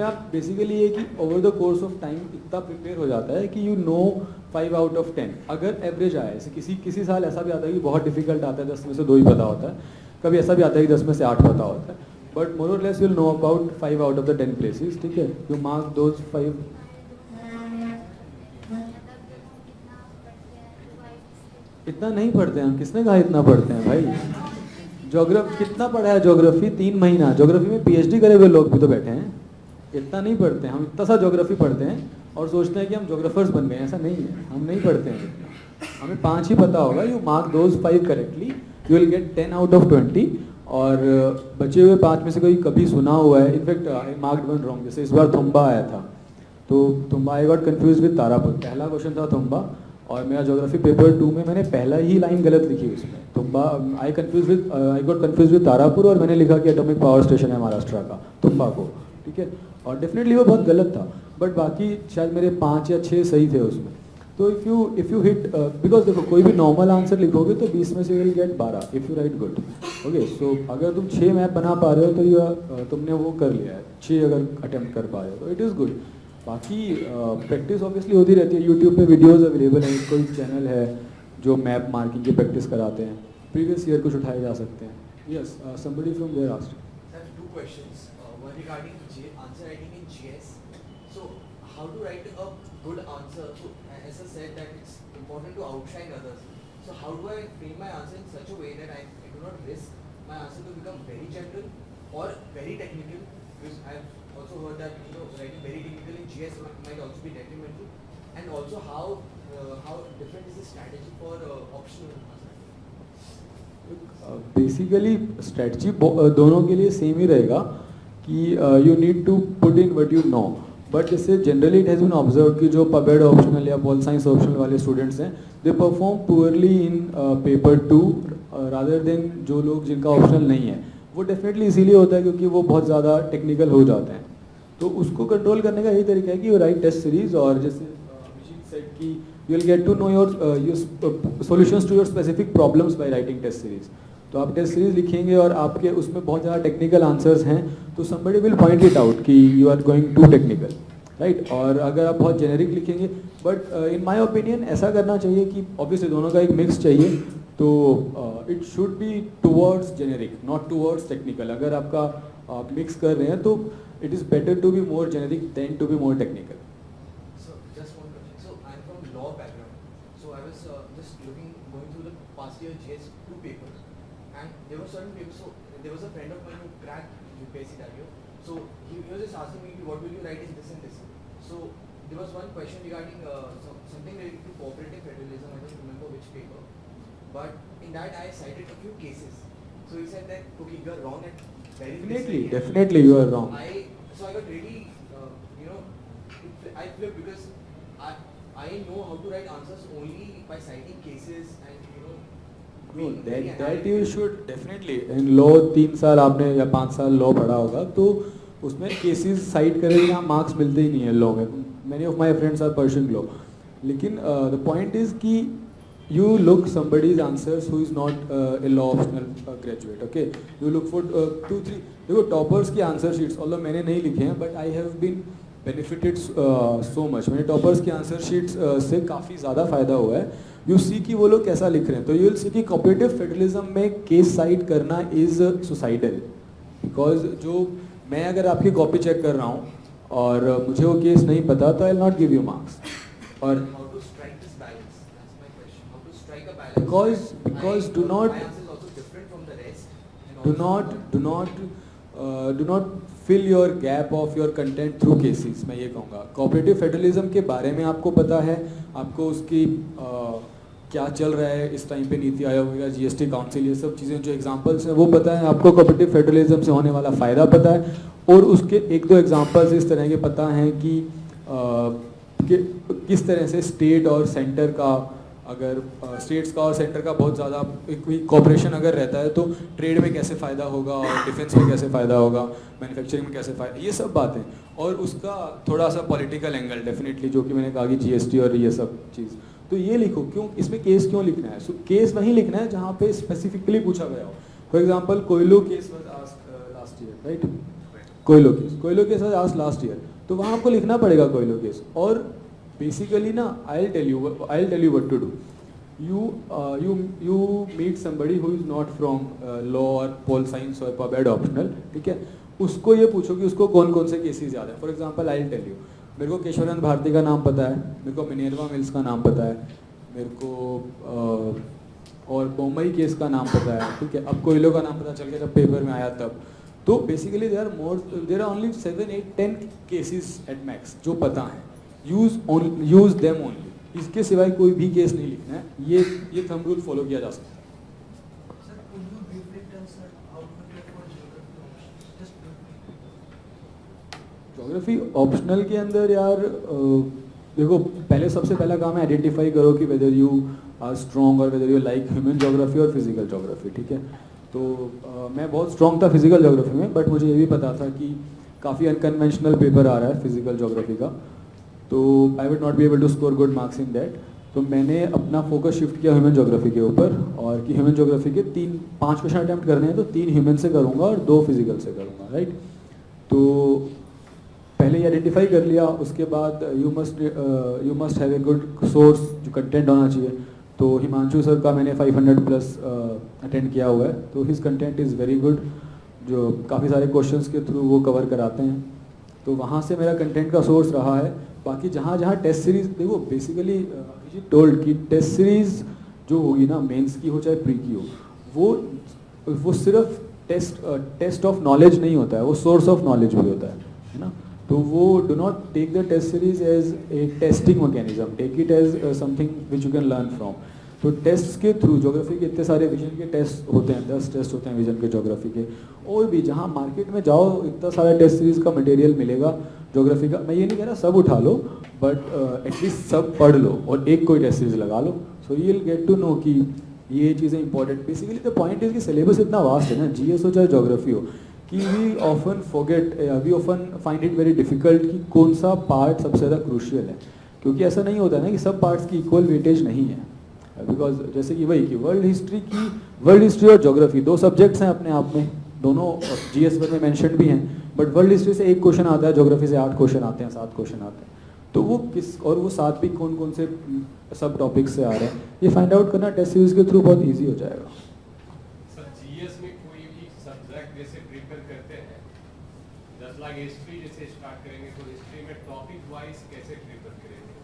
आप बेसिकली ये कि over the course of time इतना प्रिपेयर हो जाता है कि यू नो 5 आउट ऑफ 10 अगर एवरेज आए जैसे किसी साल ऐसा भी आता है कि बहुत डिफिकल्ट आता है 10 में से 2 ही पता होता है कभी ऐसा भी आता है कि 10 में से 8 पता होता है बट मोर और less you'll know about 5 out of the 10 places ठीक है you mark those 5 इतना नहीं पढ़ते हैं हम किसने कहा इतना पढ़ते हैं भाई ज्योग्राफी कितना पढ़ा है ज्योग्राफी 3 महीना ज्योग्राफी में पीएचडी करे हुए लोग भी तो बैठे हैं इतना नहीं पढ़ते हैं हम इतना सा ज्योग्राफी पढ़ते हैं और सोचते हैं कि हम ज्योग्राफर्स बन गए ऐसा नहीं है हम नहीं पढ़ते हैं इतना हमें 5 ही पता होगा you mark those 5 correctly you will gate 10 out of 20 और बचे हुए 5 में से कोई कभी सुना हुआ है in fact I marked one wrong जैसे इस बार थुम्बा आया था तो Thumba I got confuse with Tarapur पहला क्वेश्चन था थुम्बा और मेरा ज्योग्राफी पेपर 2 में मैंने पहला ही लाइन गलत लिखी उसमें Thumba I got confuse with Tarapur और मैंने लिखा कि एटॉमिक पावर स्टेशन है महाराष्ट्र का थुम्बा को ठीक है और डेफिनेटली वो बहुत गलत था बट बाकी शायद मेरे 5 या 6 सही थे उसमें तो इफ यू हिट बिकॉज देखो कोई भी नॉर्मल आंसर लिखोगे तो 20 में से will get 12 if you right good okay so अगर तुम 6 मैप बना पा रहे हो तो यू तुमने वो कर लिया है 6 अगर अटेम्प्ट कर पा रहे हो तो इट इज़ गुड बाकी प्रैक्टिस ऑब्वियसली होती रहती है यूट्यूब पे वीडियोस अवेलेबल है कोई चैनल है जो मैप मार्किंग की प्रैक्टिस कराते हैं प्रीवियस ईयर कुछ उठाए जा सकते हैं yes somebody from there asked Sir, 2 questions. One regarding answer writing in GS. So, how to write a good answer? So, as I said that it's important to outshine others. So, how do I frame my answer in such a way that I do not risk my answer to become very general or very technical? Because I've also heard that writing very technical in GS might also be detrimental. And also, how different is the strategy for optional answer? Basically strategy दोनों के लिए same ही रहेगा कि you need to put in what you know but जैसे generally it has been observe कि जो पबेड ऑप्शनल या पॉल साइंस ऑप्शनल वाले स्टूडेंट्स हैं they perform poorly in paper 2 rather than जो लोग जिनका ऑप्शनल नहीं है वो डेफिनेटली इसीलिए होता है क्योंकि वो बहुत ज़्यादा टेक्निकल हो जाते हैं तो उसको कंट्रोल करने का यही तरीका है कि यू राइट टेस्ट सीरीज और जैसे अभिजीत सेड कि you will get to know your solutions to your specific problems by writing test series. तो आप टेस्ट सीरीज लिखेंगे और आपके उसमें बहुत ज़्यादा टेक्निकल आंसर्स हैं तो somebody will point it out कि you are going too technical, right? और अगर आप बहुत जेनेरिक लिखेंगे बट in my opinion ऐसा करना चाहिए कि obviously दोनों का एक मिक्स चाहिए तो it should be towards generic, not towards technical. अगर आपका आप मिक्स कर रहे हैं, तो it is better to be more generic than to be more technical. So just one question. So I'm from law background. So I was just going through the past year GS2 papers, and there were certain papers. So there was a friend of mine who cracked UPSC that year. So he was just asking me, what will you write in this and this? So there was one question regarding something related to cooperative federalism. I don't remember which paper, but in that I cited a few cases. So he said that, okay, you are wrong at very Definitely you are wrong. So I got really, I flipped because I know how to write answers only by citing cases and No, being very that analytical. you should definitely. In law 3 साल आपने या 5 साल law पढ़ा होगा, तो उसमें cases site करेंगे, यहाँ मार्क्स मिलते ही नहीं है लॉ में. Many of my friends are pursuing law. लेकिन द पॉइंट इज कि you look somebody's answers who is not a law optional graduate, okay? You look for 2-3. देखो टॉपर्स की आंसर शीट्स, ऑल्दो मैंने नहीं लिखे हैं, but I have been benefited so much. मैंने toppers की आंसर शीट्स से काफ़ी ज़्यादा फायदा हुआ है. यू सी कि वो लोग कैसा लिख रहे हैं, तो यू विल सी कि कॉपरेटिव फेडरलिज्म में केस साइट करना इज सुसाइडल. बिकॉज जो मैं अगर आपकी कॉपी चेक कर रहा हूँ और मुझे वो केस नहीं पता, तो I will not give you marks. और How to strike this balance? That's my question. How to strike a balance? Because do not- My answer is also different from the rest. And do not fill your gap of your content through cases. मैं ये कहूँगा cooperative federalism के बारे में आपको पता है, आपको उसकी क्या चल रहा है इस टाइम पे, नीति आयोग या जीएसटी काउंसिल, ये सब चीज़ें जो एग्जांपल्स हैं वो पता है आपको. कोऑपरेटिव फेडरलिज्म से होने वाला फ़ायदा पता है, और उसके 1-2 एग्जांपल्स इस तरह के पता हैं कि किस तरह से स्टेट और सेंटर का, अगर स्टेट्स का और सेंटर का बहुत ज़्यादा कोई कॉपरेशन अगर रहता है, तो ट्रेड में कैसे फ़ायदा होगा, और डिफेंस में कैसे फ़ायदा होगा, मैन्युफैक्चरिंग में कैसे फ़ायदा, ये सब बातें. और उसका थोड़ा सा पॉलिटिकल एंगल डेफिनेटली, जो कि मैंने कहा कि जीएसटी और ये सब चीज़. तो ये लिखो. क्यों इसमें केस क्यों लिखना है? केस वहीं लिखना है जहाँ पे स्पेसिफिकली पूछा गया हो. For example Coelho case was asked last year, right? Coelho case was asked last year, तो वहाँ आपको लिखना पड़ेगा कोयलो केस. और बेसिकली ना, I will tell you what to do. you meet somebody who is not from law or pol science or pub ed optional, ठीक है? उसको ये पूछो कि उसको कौन कौन से केसेस याद है. For example I will tell you, मेरे को केशवानंद भारती का नाम पता है, मेरे को मिनर्वा मिल्स का नाम पता है, मेरे को और बोम्बई केस का नाम पता है, ठीक है? अब कोयलो का नाम पता चल गया जब पेपर में आया तब. तो basically there are only 7, 8, 10 cases at max जो पता है. Use them only. इसके सिवाय कोई भी केस नहीं लिखना है. ये थंब रूल फॉलो किया जा सकता है. Sir, could you briefly tell sir how to get for geography options? Just briefly. Geography optional के अंदर यार देखो, पहले सबसे पहला काम है आइडेंटिफाई करो कि वेदर यू आर स्ट्रॉन्ग और whether you like human geography और फिजिकल ज्योग्राफी, ठीक है? तो मैं बहुत स्ट्रॉन्ग था फिजिकल ज्योग्राफी में, बट मुझे ये भी पता था कि काफ़ी अनकन्वेंशनल पेपर आ रहा है फिजिकल ज्योग्राफी का, तो I would not be able to score good marks in that. तो मैंने अपना फोकस शिफ्ट किया ह्यूमन ज्योग्राफी के ऊपर, और कि ह्यूमन ज्योग्राफी के 5 क्वेश्चन अटैम्प्ट करने हैं, तो 3 ह्यूमन से करूँगा और 2 फिजिकल से करूँगा, राइट? तो पहले ही आइडेंटिफाई कर लिया. उसके बाद you must have a good source, जो कंटेंट होना चाहिए. तो हिमांशु सर का मैंने 500+ अटेंड किया हुआ है, तो his content is very good, जो काफ़ी सारे क्वेश्चंस के थ्रू वो कवर कराते हैं. तो वहाँ से मेरा कंटेंट का सोर्स रहा है. बाकी जहाँ टेस्ट सीरीज, देखो बेसिकली अभिजीत टोल्ड कि टेस्ट सीरीज जो होगी ना, मेंस की हो चाहे प्री की हो, वो सिर्फ टेस्ट ऑफ नॉलेज नहीं होता है, वो सोर्स ऑफ नॉलेज भी होता है ना? तो वो do not take the test series as a testing mechanism, take it as something which you can learn from. तो टेस्ट के थ्रू, ज्योग्राफी के इतने सारे विजन के टेस्ट होते हैं, 10 टेस्ट होते हैं विजन के ज्योग्राफी के. और भी जहाँ मार्केट में जाओ, इतना सारा टेस्ट सीरीज का मटेरियल मिलेगा ज्योग्राफी का. मैं ये नहीं कह रहा सब उठा लो, बट एटलीस्ट सब पढ़ लो और एक कोई टेस्ट सीरीज लगा लो. So you will get to know कि ये चीज़ें important. Basically the point is कि सिलेबस इतना वास्ट है ना, जीएस हो चाहे ज्योग्राफी हो, कि we often find it very difficult कि कौन सा पार्ट सबसे ज़्यादा क्रूशियल है. क्योंकि ऐसा नहीं होता ना कि सब पार्ट्स की इक्वल वेटेज नहीं है. बिकॉज जैसे कि वही कि वर्ल्ड हिस्ट्री और ज्योग्राफी 2 सब्जेक्ट्स हैं अपने आप में, दोनों जीएस1 में मेंशन भी हैं, बट वर्ल्ड हिस्ट्री से 1 क्वेश्चन आता है, ज्योग्राफी से 8 क्वेश्चन आते हैं, 7 क्वेश्चन आते हैं. तो वो वो 7 भी कौन कौन से सब टॉपिक्स से आ रहे हैं, ये फाइंड आउट करना टेस्ट सीरीज के थ्रू बहुत ईजी हो जाएगा. सर जीएस में कोई भी सब्जेक्ट जैसे प्रिपेयर करते हैं लाइक हिस्ट्री जैसे स्टार्ट करेंगे तो हिस्ट्री में टॉपिक वाइज कैसे प्रिपेयर करेंगे?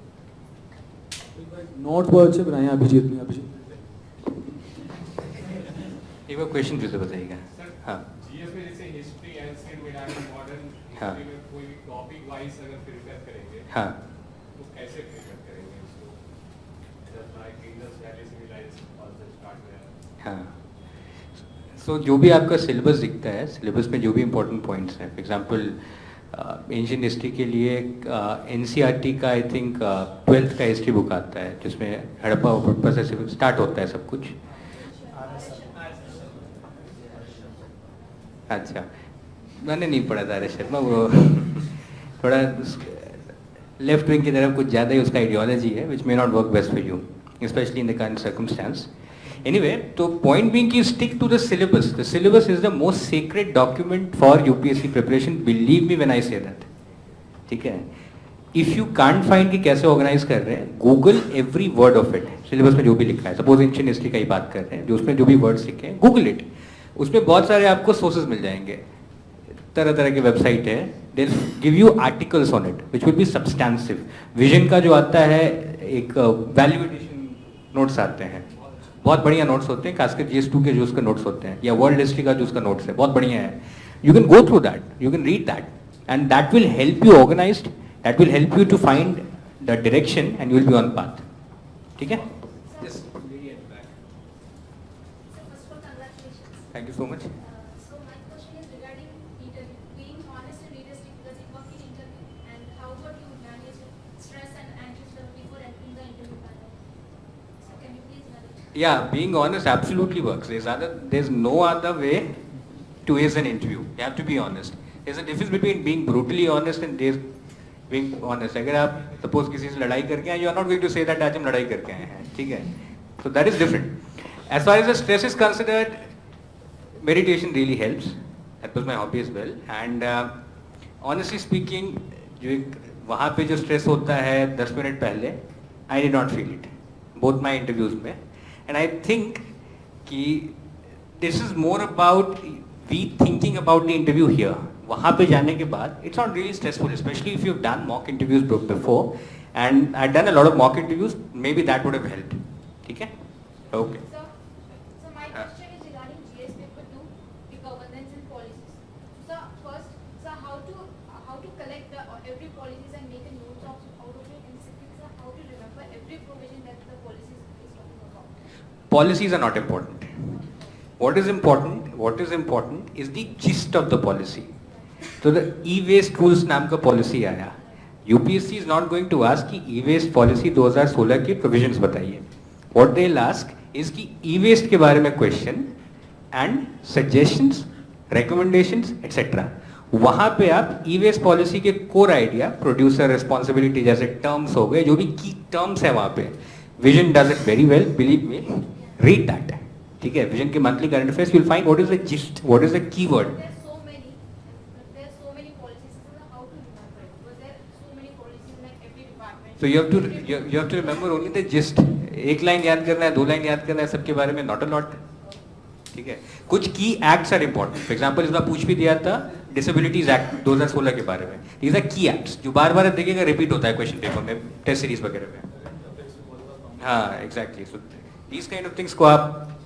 नोट बहुत अच्छे बनाए हैं अभिजीत ने। अभिजीत एक बार क्वेश्चन फिर से बताइएगा। सर हाँ जीएस में जैसे हिस्ट्री एंशिएंट मिडाइवल मॉडर्न हाँ। हिस्ट्री में कोई भी टॉपिक वाइज अगर प्रिपेयर करेंगे हाँ तो कैसे प्रिपेयर करेंगे उसको? Just like Indus valley civilization also start हुआ। हाँ सो जो भी आपका सिलेबस दिखता है, सिलेबस में जो भी इम्पोर्टेंट पॉइंट्स हैं, फॉर एग्जांपल एंशिएंट हिस्ट्री के लिए एनसीईआरटी का आई थिंक 12th का हिस्ट्री बुक आता है जिसमें हड़प्पा वड़प्पा से स्टार्ट होता है सब कुछ। अच्छा मैंने नहीं पढ़ा था शर्मा, वो थोड़ा लेफ्ट विंग की तरफ कुछ ज़्यादा ही उसका आइडियोलॉजी है which may not work best for you specially in the current circumstance. Anyway तो पॉइंट बीइंग की stick to the syllabus is the most secret document for UPSC preparation, believe me when I say that. ठीक है, if you can't find कि कैसे organise कर रहे हैं, Google every word of it. Syllabus में जो भी लिखा है, सपोज एंशिएंट हिस्ट्री का ही बात कर रहे हैं, जो उसमें जो भी वर्ड्स लिखे हैं गूगल इट, उसमें बहुत सारे आपको सोर्सेज मिल जाएंगे, तरह तरह के वेबसाइट है, they give you articles on it which will be substantive. Vision का जो आता है एक वैल्यू एडिशन नोट्स आते हैं, बहुत बढ़िया नोट्स होते हैं, खासकर GS2 के जो उसके नोट्स होते हैं, या वर्ल्ड हिस्ट्री का जो उसका नोट्स है बहुत बढ़िया है। You can go through that, you can read that and that will help you organized, that will help you to find the direction and you will be on path. ठीक है, thank you so much. So my question is regarding interview, being honest and realistic because you work in interview, and how about you manage stress and anxious level before entering the interview panel? So can you please narrate? Yeah, being honest absolutely works. There's no other way to ace an interview. You have to be honest. There's a difference between being brutally honest and being honest. अगर आप suppose किसी से लड़ाई करके आए, you are not going to say that आज हम लड़ाई करके आए हैं, ठीक है? So that is different. As far as the stress is considered, meditation really helps. That was my hobby as well. And honestly speaking, जो एक वहाँ पे जो stress होता है 10 मिनट पहले, I did not feel it. Both my interviews में. And I think कि this is more about we thinking about the interview here. वहाँ पे जाने के बाद it's not really stressful, especially if you've done mock interviews before. And I've done a lot of mock interviews. Maybe that would have helped. ठीक है? Okay. So my question is regarding GS paper 2, the governance and policies. So first, how to collect every policies and make a note out of it, and second, how to remember every provision that the policies is talking about. Policies are not important. What is important is the gist of the policy. तो the e-waste rules नाम का policy आया, UPSC is not going to ask कि e-waste policy 2016 की provisions बताइए. What they'll ask is कि e-waste के बारे में question and suggestions, recommendations, etc. वहाँ पे आप e-waste पॉलिसी के कोर आइडिया, प्रोड्यूसर रिस्पॉन्सिबिलिटी जैसे टर्म्स हो गए, जो भी की टर्म्स है वहाँ पे, vision does it very well, believe me, read that. ठीक है, विजन के monthly current affairs you will find what is the gist, what is the keyword. There are so many policies. So how to remember it? Because there are so many policies in like every department. So you have to remember only the gist. एक line याद करना है, 2 line याद करना है सबके बारे में, नॉट अ लॉट. ठीक है, कुछ की acts are important. For example इस बार पूछ भी दिया था डिसेबिलिटीज एक्ट 2016 के बारे में. दीज आर की एक्ट्स जो बार बार देखिएगा रिपीट होता है क्वेश्चन पेपर में, टेस्ट सीरीज वगैरह में. हाँ exactly. So these kind of things को आप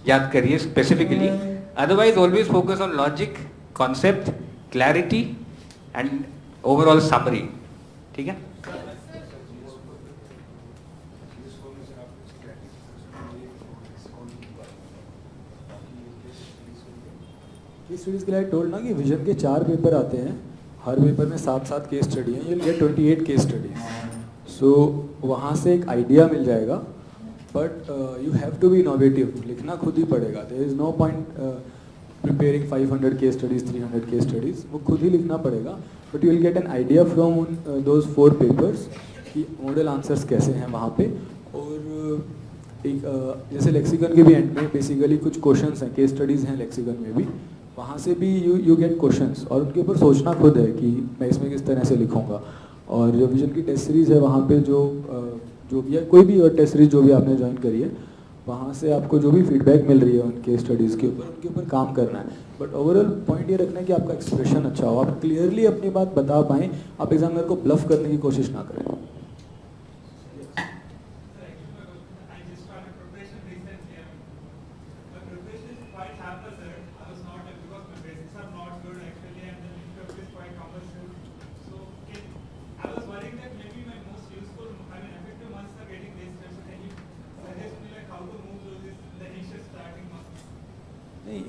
याद करिए specifically. Otherwise always focus on logic, concept, clarity and overall summary. ठीक है. केस स्टडीज़ के लिए टोल्ड ना कि विजन के 4 पेपर आते हैं, हर पेपर में 7 केस स्टडी हैं, you'll get 28 केस स्टडीज. सो वहाँ से एक आइडिया मिल जाएगा, but you have to be innovative. लिखना खुद ही पड़ेगा. There is no point preparing 500 case studies, 300 case studies. वो खुद ही लिखना पड़ेगा, but you will get an idea from those 4 papers कि मॉडल आंसर्स कैसे हैं वहाँ पे. और एक जैसे लेक्सिकन के भी एंड में बेसिकली कुछ क्वेश्चंस हैं, केस स्टडीज़ हैं लेक्सिकन में भी, वहाँ से भी यू गेट क्वेश्चंस और उनके ऊपर सोचना खुद है कि मैं इसमें किस तरह से लिखूँगा. और जो विजन की टेस्ट सीरीज़ है वहाँ पे जो भी है, कोई भी टेस्ट सीरीज जो भी आपने ज्वाइन करी है, वहाँ से आपको जो भी फीडबैक मिल रही है उनके स्टडीज़ के ऊपर, उनके ऊपर काम करना है. बट ओवरऑल पॉइंट ये रखना है कि आपका एक्सप्रेशन अच्छा हो, आप क्लियरली अपनी बात बता पाएँ, आप एग्जामिनर को ब्लफ करने की कोशिश ना करें.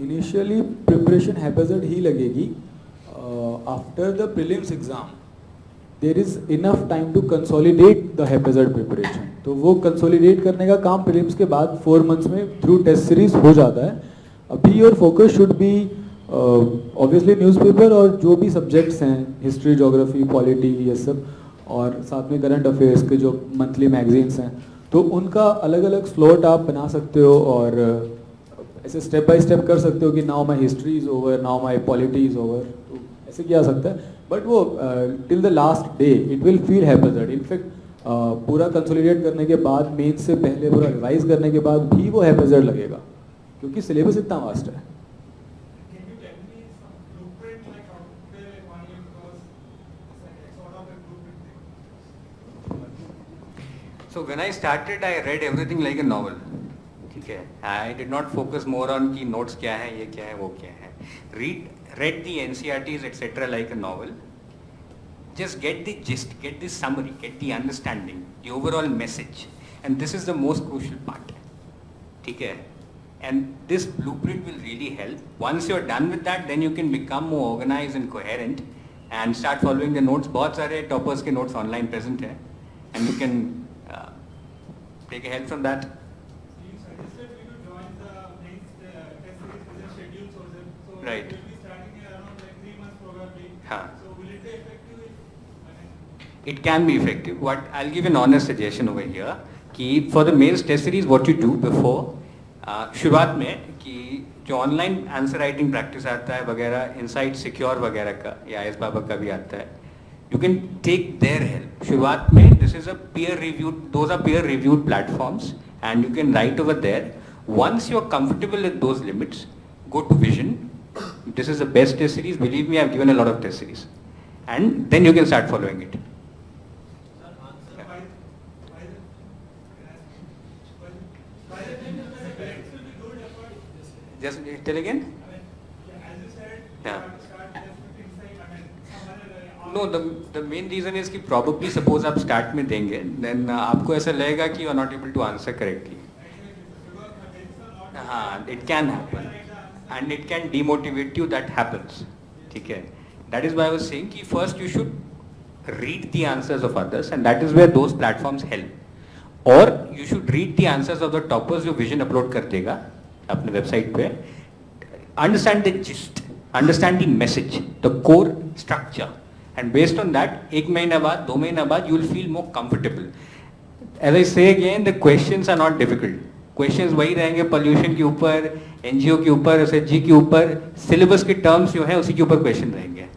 Initially preparation haphazard ही लगेगी. After the prelims exam there is enough time to consolidate the haphazard preparation. तो वो consolidate करने का काम prelims के बाद 4 months में through test series हो जाता है. अभी your focus should be obviously newspaper और जो भी subjects हैं history, geography, polity ये सब, और साथ में current affairs के जो monthly magazines हैं, तो उनका अलग अलग slot आप बना सकते हो और ऐसे स्टेप बाय स्टेप कर सकते हो कि now my history is over, now my polity is over, तो ऐसे किया सकता है. बट वो till the last day it will feel haphazard. In fact पूरा कंसोलिडेट करने के बाद, मेन से पहले पूरा रिवाइज करने के बाद भी वो हैपेजर्ड लगेगा, क्योंकि सिलेबस इतना वास्ट है. So when I started, I read everything like a novel. ठीक है, I did not focus more on कि notes क्या है, ये क्या है, वो क्या है. Read the NCERTs etc. like a novel. Just get the gist, get the summary, get the understanding, the overall message, and this is the most crucial part. ठीक है, and this blueprint will really help. Once you're done with that, then you can become more organized and coherent and start following the notes. बहुत सारे toppers के notes online present हैं, and you can take a help from that. Right. It will be starting around like 3 months probably. हाँ. So will it be effective? It can be effective. What I'll give an honest suggestion over here कि for the mains test series what you do before शुरुआत में कि जो online answer writing practice आता है वगैरह, insight secure वगैरह का या एस बाबा का भी आता है, you can take their help. शुरुआत में this is a peer reviewed, those are peer reviewed platforms and you can write over there. Once you are comfortable with those limits, go to Vision. This is the best test series. Believe me, I have given a lot of test series, and then you can start following it. Just tell again. Yeah. No, the main reason is कि probably suppose आप start में देंगे, then आपको ऐसा लगेगा कि you are not able to answer correctly. हाँ, it can happen. And it can demotivate you. That happens. ठीक है. That is why I was saying कि first you should read the answers of others, and that is where those platforms help. Or you should read the answers of the toppers जो Vision upload कर देगा अपने website पे. Understand the gist, understand the message, the core structure, and based on that, एक महीना बाद, 2 महीना बाद, you will feel more comfortable. As I say again, the questions are not difficult. Questions वही रहेंगे pollution के ऊपर, NGO के ऊपर, SHG के ऊपर, syllabus के terms जो है उसी के ऊपर question रहेंगे.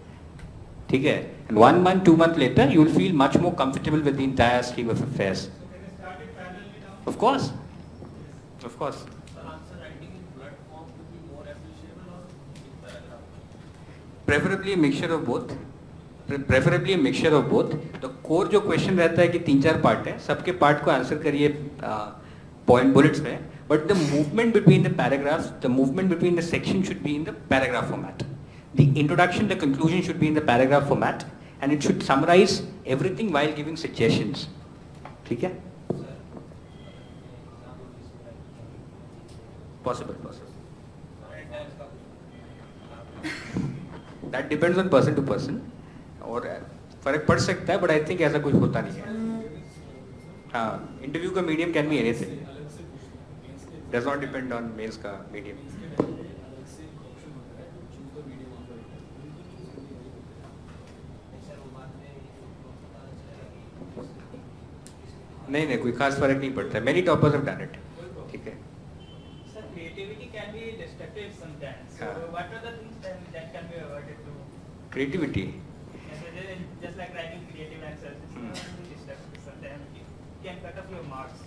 ठीक है? And 1 month, 2 months later, you will feel much more comfortable with the entire stream of affairs. Of course. Of course. Preferably a mixture of both. Preferably a mixture of both. The core जो question रहता है कि 3-4 part है, सबके part को answer करिए point bullets में. But the movement between the paragraphs, the movement between the section should be in the paragraph format. The introduction, the conclusion should be in the paragraph format, and it should summarize everything while giving suggestions. ठीक है? Possible. That depends on person to person. और फर्क पड़ सकता है, but I think ऐसा कुछ होता नहीं है. हाँ, इंटरव्यू का medium can be anything. Does not depend on mains का मीडियम. नहीं कोई खास फर्क नहीं पड़ता. Many toppers have done it. ठीक है. Sir, creativity can be destructive sometimes. So what are the things that can be avoided to? Creativity. Just like writing creative answers, it's destructive sometimes. It can cut off your marks.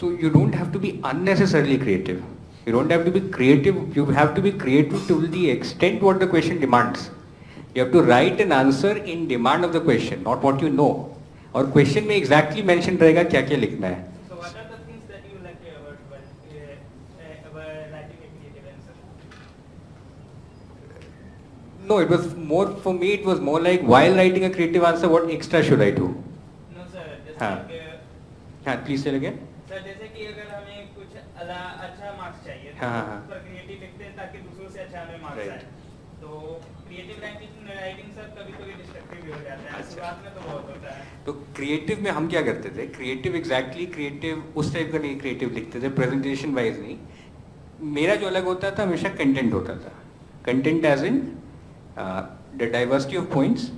So you don't have to be unnecessarily creative. You don't have to be creative. You have to be creative to the extent what the question demands. You have to write an answer in demand of the question, not what you know. और question में exactly mention रहेगा क्या क्या लिखना है. So what are the things that you like about writing a creative answer? No, it was more for me. It was more like while writing a creative answer, what extra should I do? No sir, just हाँ. like हाँ, please say again. Sir जैसे कि अगर हमें कुछ अच्छा marks चाहिए हाँ, हाँ, तो हाँ. उस पर क्रिएटिव लिखते हैं ताकि दूसरों से अच्छा हमें मार्क्स Right. आए. तो क्रिएटिव राइटिंग सर कभी कभी डिस्ट्रक्टिव भी हो जाता है. अच्छा. शुरुआत में तो बहुत होता है. तो क्रिएटिव में हम क्या करते थे, क्रिएटिव एग्जैक्टली क्रिएटिव उस टाइप का नहीं क्रिएटिव लिखते थे, प्रेजेंटेशन वाइज नहीं. मेरा जो अलग होता था हमेशा कंटेंट होता था. Content as in the diversity of points,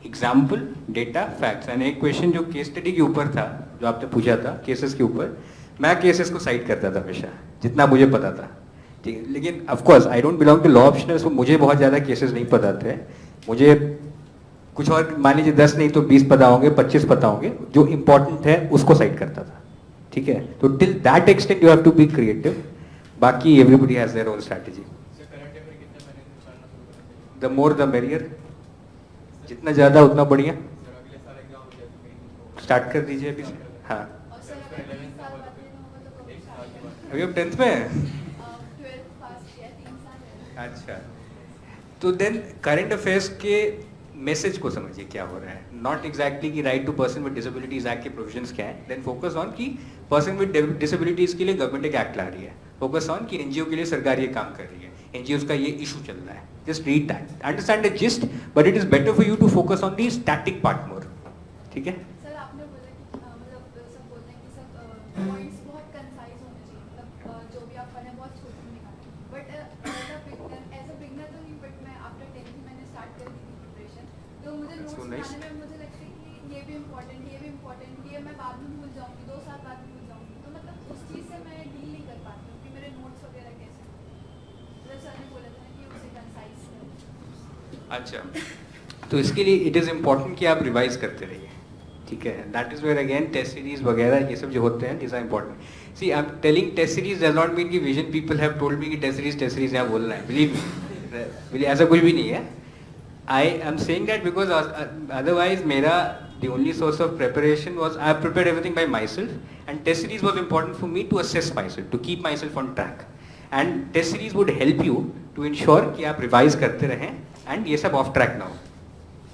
example, data, facts. And एक क्वेश्चन जो केस स्टडी के ऊपर था, जो आपने पूछा था केसेस के ऊपर, मैं केसेस को साइड करता था हमेशा जितना मुझे पता था. ठीक है, लेकिन of course I don't belong to law optional, so मुझे बहुत ज़्यादा केसेस नहीं पता थे. मुझे कुछ और मान लीजिए 10 नहीं तो 20 पता होंगे, 25 पता होंगे, जो इंपॉर्टेंट है उसको साइड करता था. ठीक है, तो till that extent you have to be creative. बाकी everybody has their own strategy. The more the merrier. जितना ज़्यादा उतना बढ़िया. स्टार्ट कर दीजिए अभी से. हाँ, और सर अगर 3 साल बाद लेना होगा तो कब स्टार्ट करें? अभी अब 10th में है. 12th पास किया 3 साल है. अच्छा, तो देन करंट अफेयर्स के मैसेज को समझिए क्या हो रहा है. नॉट एग्जैक्टली कि right to person with disabilities act के प्रोविजंस क्या है. देन फोकस ऑन कि पर्सन विद डिसेबिलिटीज के लिए गवर्नमेंट एक एक्ट ला रही है. फोकस ऑन कि एनजीओ के लिए सरकार ये काम कर रही है, एनजीओ का ये इशू चल रहा है. Just read that, understand the gist, but it is better for you to focus on the static part more. ठीक है. सर आपने बोला कि मतलब सब बोलते हैं कि सब पॉइंट्स बहुत कंसाइज होने चाहिए, मतलब जो भी आप पढ़े बहुत छोटे में निकालें. बट एज अ बिगनर तो नहीं, बट मैं आफ्टर 10th मैंने स्टार्ट कर दी थी प्रिपरेशन. तो मुझे That's नोट्स so nice. बनाने में मुझे लगता है कि ये भी इम्पोर्टेंट, ये मैं बाद में भूल जाऊँगी, 2 साल बाद भूल जाऊँगी. तो मतलब उस चीज़ से मैं डील नहीं कर पाती हूँ कि मेरे नोट्स वगैरह कैसे. मतलब सर ने बोला था कि उसे कंसाइज करें. अच्छा, तो इसके लिए इट इज़ इम्पॉर्टेंट कि आप रिवाइज करते रहिए. ठीक है, that is where again test series वगैरह ये सब जो होते हैं, this are important. See I am telling test series does not mean कि Vision people have told me कि टेस्ट सीरीज यहाँ बोलना है. बिलीव ऐसा कुछ भी नहीं है. I am saying that because otherwise मेरा the only source of preparation was I have prepared everything by myself, and test series was important for me to assess myself, to keep myself on track. And test series would help you to ensure कि आप revise करते रहें and ये सब off track ना हो.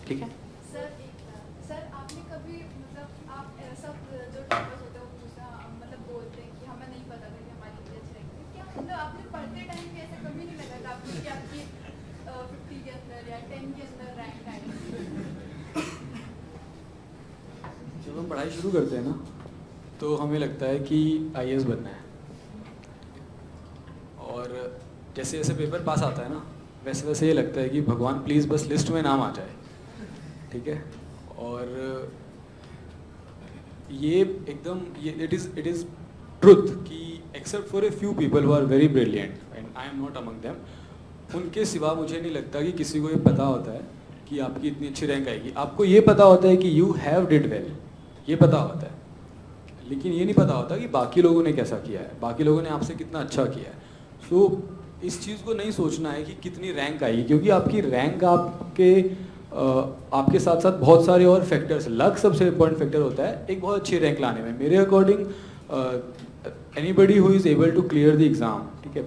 ठीक है. सर आपने कभी मतलब आप सब जो टॉपर्स होते हैं वो पूछना मतलब बोलते हैं कि हमें नहीं पता था कि हमारी इतनी अच्छी रैंक है, क्या मतलब आपने पढ़ते टाइम भी ऐसा कभी नहीं लगा था आपको कि आपकी 50 के अंदर या 10 के अंदर रैंक आई? जब हम पढ़ाई शुरू करते हैं ना तो हमें लगता है कि IAS बनना है, और जैसे जैसे पेपर पास आता है ना वैसे वैसे ये लगता है कि भगवान प्लीज़ बस लिस्ट में नाम आ जाए. ठीक है, और ये एकदम ये इट इज़ ट्रुथ कि except for a few people who are very brilliant and I am not among them, उनके सिवा मुझे नहीं लगता कि किसी को ये पता होता है कि आपकी इतनी अच्छी रैंक आएगी. आपको ये पता होता है कि यू हैव डिड वेल, ये पता होता है, लेकिन ये नहीं पता होता कि बाकी लोगों ने कैसा किया है, बाकी लोगों ने आपसे कितना अच्छा किया है. सो इस चीज़ को नहीं सोचना है कि कितनी रैंक आएगी, क्योंकि आपकी रैंक आपके साथ साथ बहुत सारे और फैक्टर्स, लक सबसे इम्पोर्टेंट फैक्टर होता है एक बहुत अच्छी रैंक लाने में. मेरे according anybody who is able to clear the exam, ठीक है,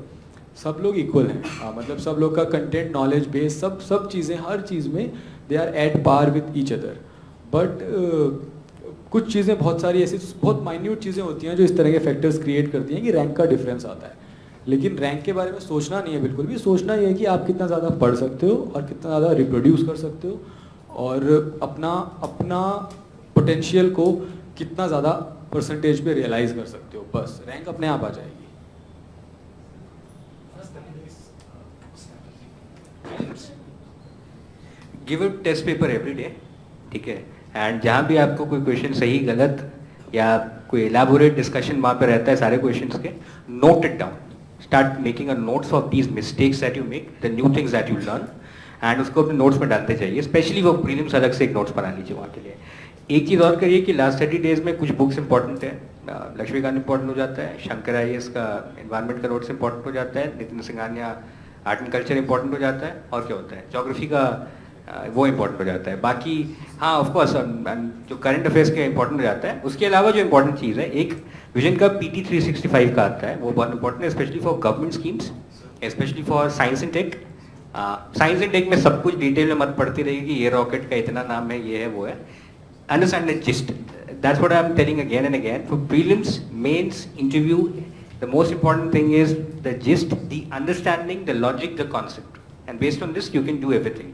सब लोग इक्वल हैं. मतलब सब लोग का कंटेंट, नॉलेज बेस, सब चीज़ें, हर चीज़ में they are at par with each other. But कुछ चीज़ें, बहुत सारी ऐसी बहुत माइन्यूट चीज़ें होती हैं जो इस तरह के फैक्टर्स क्रिएट करती हैं कि रैंक का डिफरेंस आता है. लेकिन रैंक के बारे में सोचना नहीं है बिल्कुल भी. सोचना ये है कि आप कितना ज़्यादा पढ़ सकते हो और कितना ज़्यादा रिप्रोड्यूस कर सकते हो, और अपना पोटेंशियल को कितना ज़्यादा परसेंटेज पे रियलाइज़ कर सकते हो. बस रैंक अपने आप आ जाएगी. Give a test paper every day. ठीक है, एंड जहाँ भी आपको कोई क्वेश्चन सही गलत या कोई एलाबोरेट डिस्कशन वहाँ पे रहता है सारे क्वेश्चंस के, note it down. Start making a notes of these mistakes that you make, the new things that you learn, and उसको अपने नोट्स में डालते चाहिए. स्पेशली वो प्रीलिम्स अलग से एक नोट्स बना लीजिए वहाँ के लिए. एक चीज़ और करिए कि लास्ट 30 डेज में कुछ बुक्स इंपॉर्टेंट है लक्ष्मीकांत इंपॉर्टेंट हो जाता है, शंकर IAS का एनवायरनमेंट का नोट्स इंपॉर्टेंट हो जाता है, Nitin Singhania art and culture important हो जाता है, और क्या होता है, ज्योग्राफी का वो इंपॉर्टेंट हो जाता है. बाकी हाँ ऑफ कोर्स जो करंट अफेयर्स के इंपॉर्टेंट हो जाता है. उसके अलावा जो इंपॉर्टेंट चीज़ है, एक विजन का PT 365 का आता है, वो बहुत इंपॉर्टेंट है, specially for government schemes, specially for science and tech. Science and tech में सब कुछ डिटेल में मत पढ़ती रहेगी कि ये रॉकेट का इतना नाम है, ये है, वो है. Understand the gist. That's what I'm telling again and again. For prelims, mains, interview, the most important thing is the gist, the understanding, the logic, the concept. And based on this, you can do everything.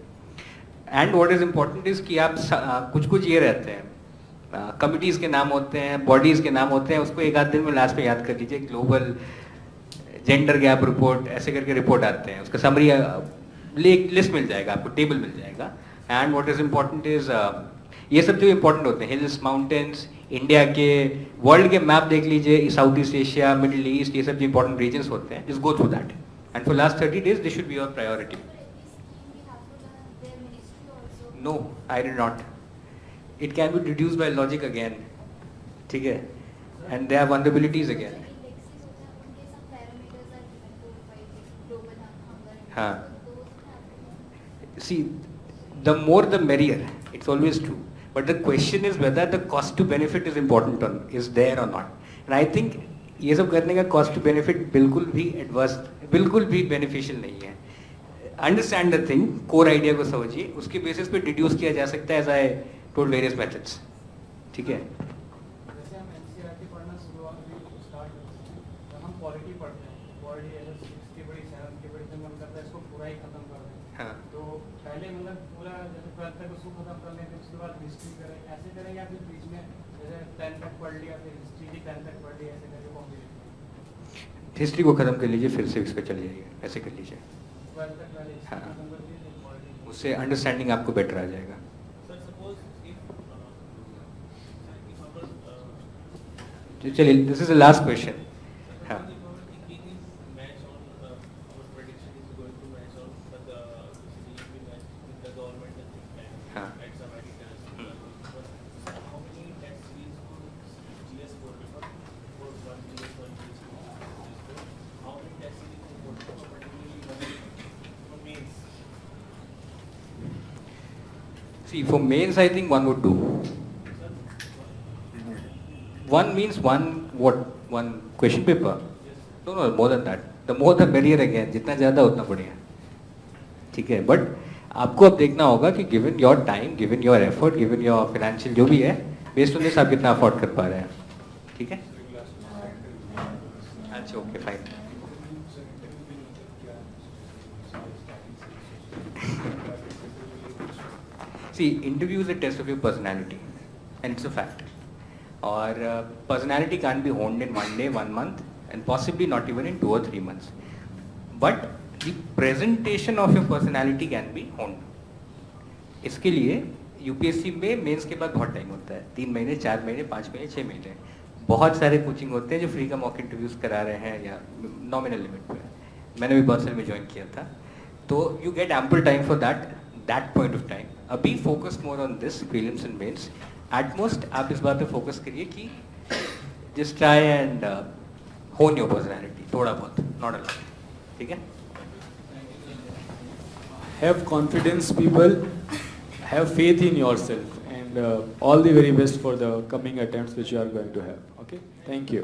And what is important is कि आप कुछ ये रहते हैं, committees के नाम होते हैं, बॉडीज़ के नाम होते हैं, उसको एक आध दिन में लास्ट में याद कर लीजिए. ग्लोबल जेंडर गैप रिपोर्ट ऐसे करके रिपोर्ट आते हैं, उसका समरी लिस्ट मिल जाएगा आपको, टेबल मिल जाएगा. And what is important is ये सब जो इम्पोर्टेंट होते हैं, हिल्स, माउंटेन्स, इंडिया के, वर्ल्ड के मैप देख लीजिए, south east Asia, middle east, ये सब जो इम्पोर्टेंट रीजन्स होते हैं, just go through that. And for last 30 days this should be your priority. No, I did not. It can be deduced by logic again, ठीक है, and they have vulnerabilities again. हाँ, see, the more the merrier. It's always true. But the question is whether the cost to benefit is important or is there or not. And I think ये सब करने का cost to benefit बिल्कुल भी adverse, बिल्कुल भी beneficial नहीं है. Understand the thing, core idea को समझिए, उसके basis पे deduce किया जा सकता है, as I told various methods. ठीक है? जैसे हम NCERT पढ़ना स्टार्ट करते हैं, जब हम पॉलिटी पढ़ते हैं, पॉलिटी ऐसे 6 की बड़ी 7 की बड़ी जब मन करता है इसको पूरा ही खत्म कर दें. हाँ. तो पहले मतलब पूरा जैसे 12th तक उसको खत्म कर लेते, उसके बाद हिस्ट्री करें, ऐसे करें, या फिर बीच में जैसे 10th तक पढ़ लिया, फिर हिस्ट्री की 10th तक पढ़ लिया, ऐसे करके कॉम्बिनेशन. हिस्ट्री को खत्म कर लीजिए, फिर सिविक्स पे चले जाइए, ऐसे कर लीजिए. 12th तक पहले हिस्ट्री हाँ. खत्म कर लीजिए, फिर पॉलिटी. उससे अंडरस्टैंडिंग आपको बेटर आ जाएगा. चलिए, this is the last question. हाँ. See, for mains, I think one would do. One means one what? One question paper? No, more than that. The more the merrier again. जितना ज़्यादा उतना बढ़िया. ठीक है. But आपको अब देखना होगा कि given your time, given your effort, given your financial जो भी है, based on this आप कितना afford कर पा रहे हैं. ठीक है? अच्छा, okay, fine. See, interview is a test of your personality, and it's a fact. Or personality can't be honed in 1 day, 1 month, and possibly not even in 2 or 3 months. But the presentation of your personality can be honed. इसके लिए UPSC में mains के बाद बहुत time होता है, 3 महीने, 4 महीने, 5 महीने, 6 महीने. बहुत सारे कोचिंग होते हैं जो फ्री का मॉक इंटरव्यूज करा रहे हैं या नॉमिनल लिमिट पे. मैंने भी बहुत सारे में ज्वाइन किया था. तो you get ample time for that point of time. अभी focus more on this prelims and mains. At most आप इस बात पे फोकस करिए कि just try and hone your personality थोड़ा बहुत, नॉट अ लॉट. ठीक है? Have confidence, people. Have faith in yourself, and all the very best for the coming attempts which you are going to have. Okay? Thank you.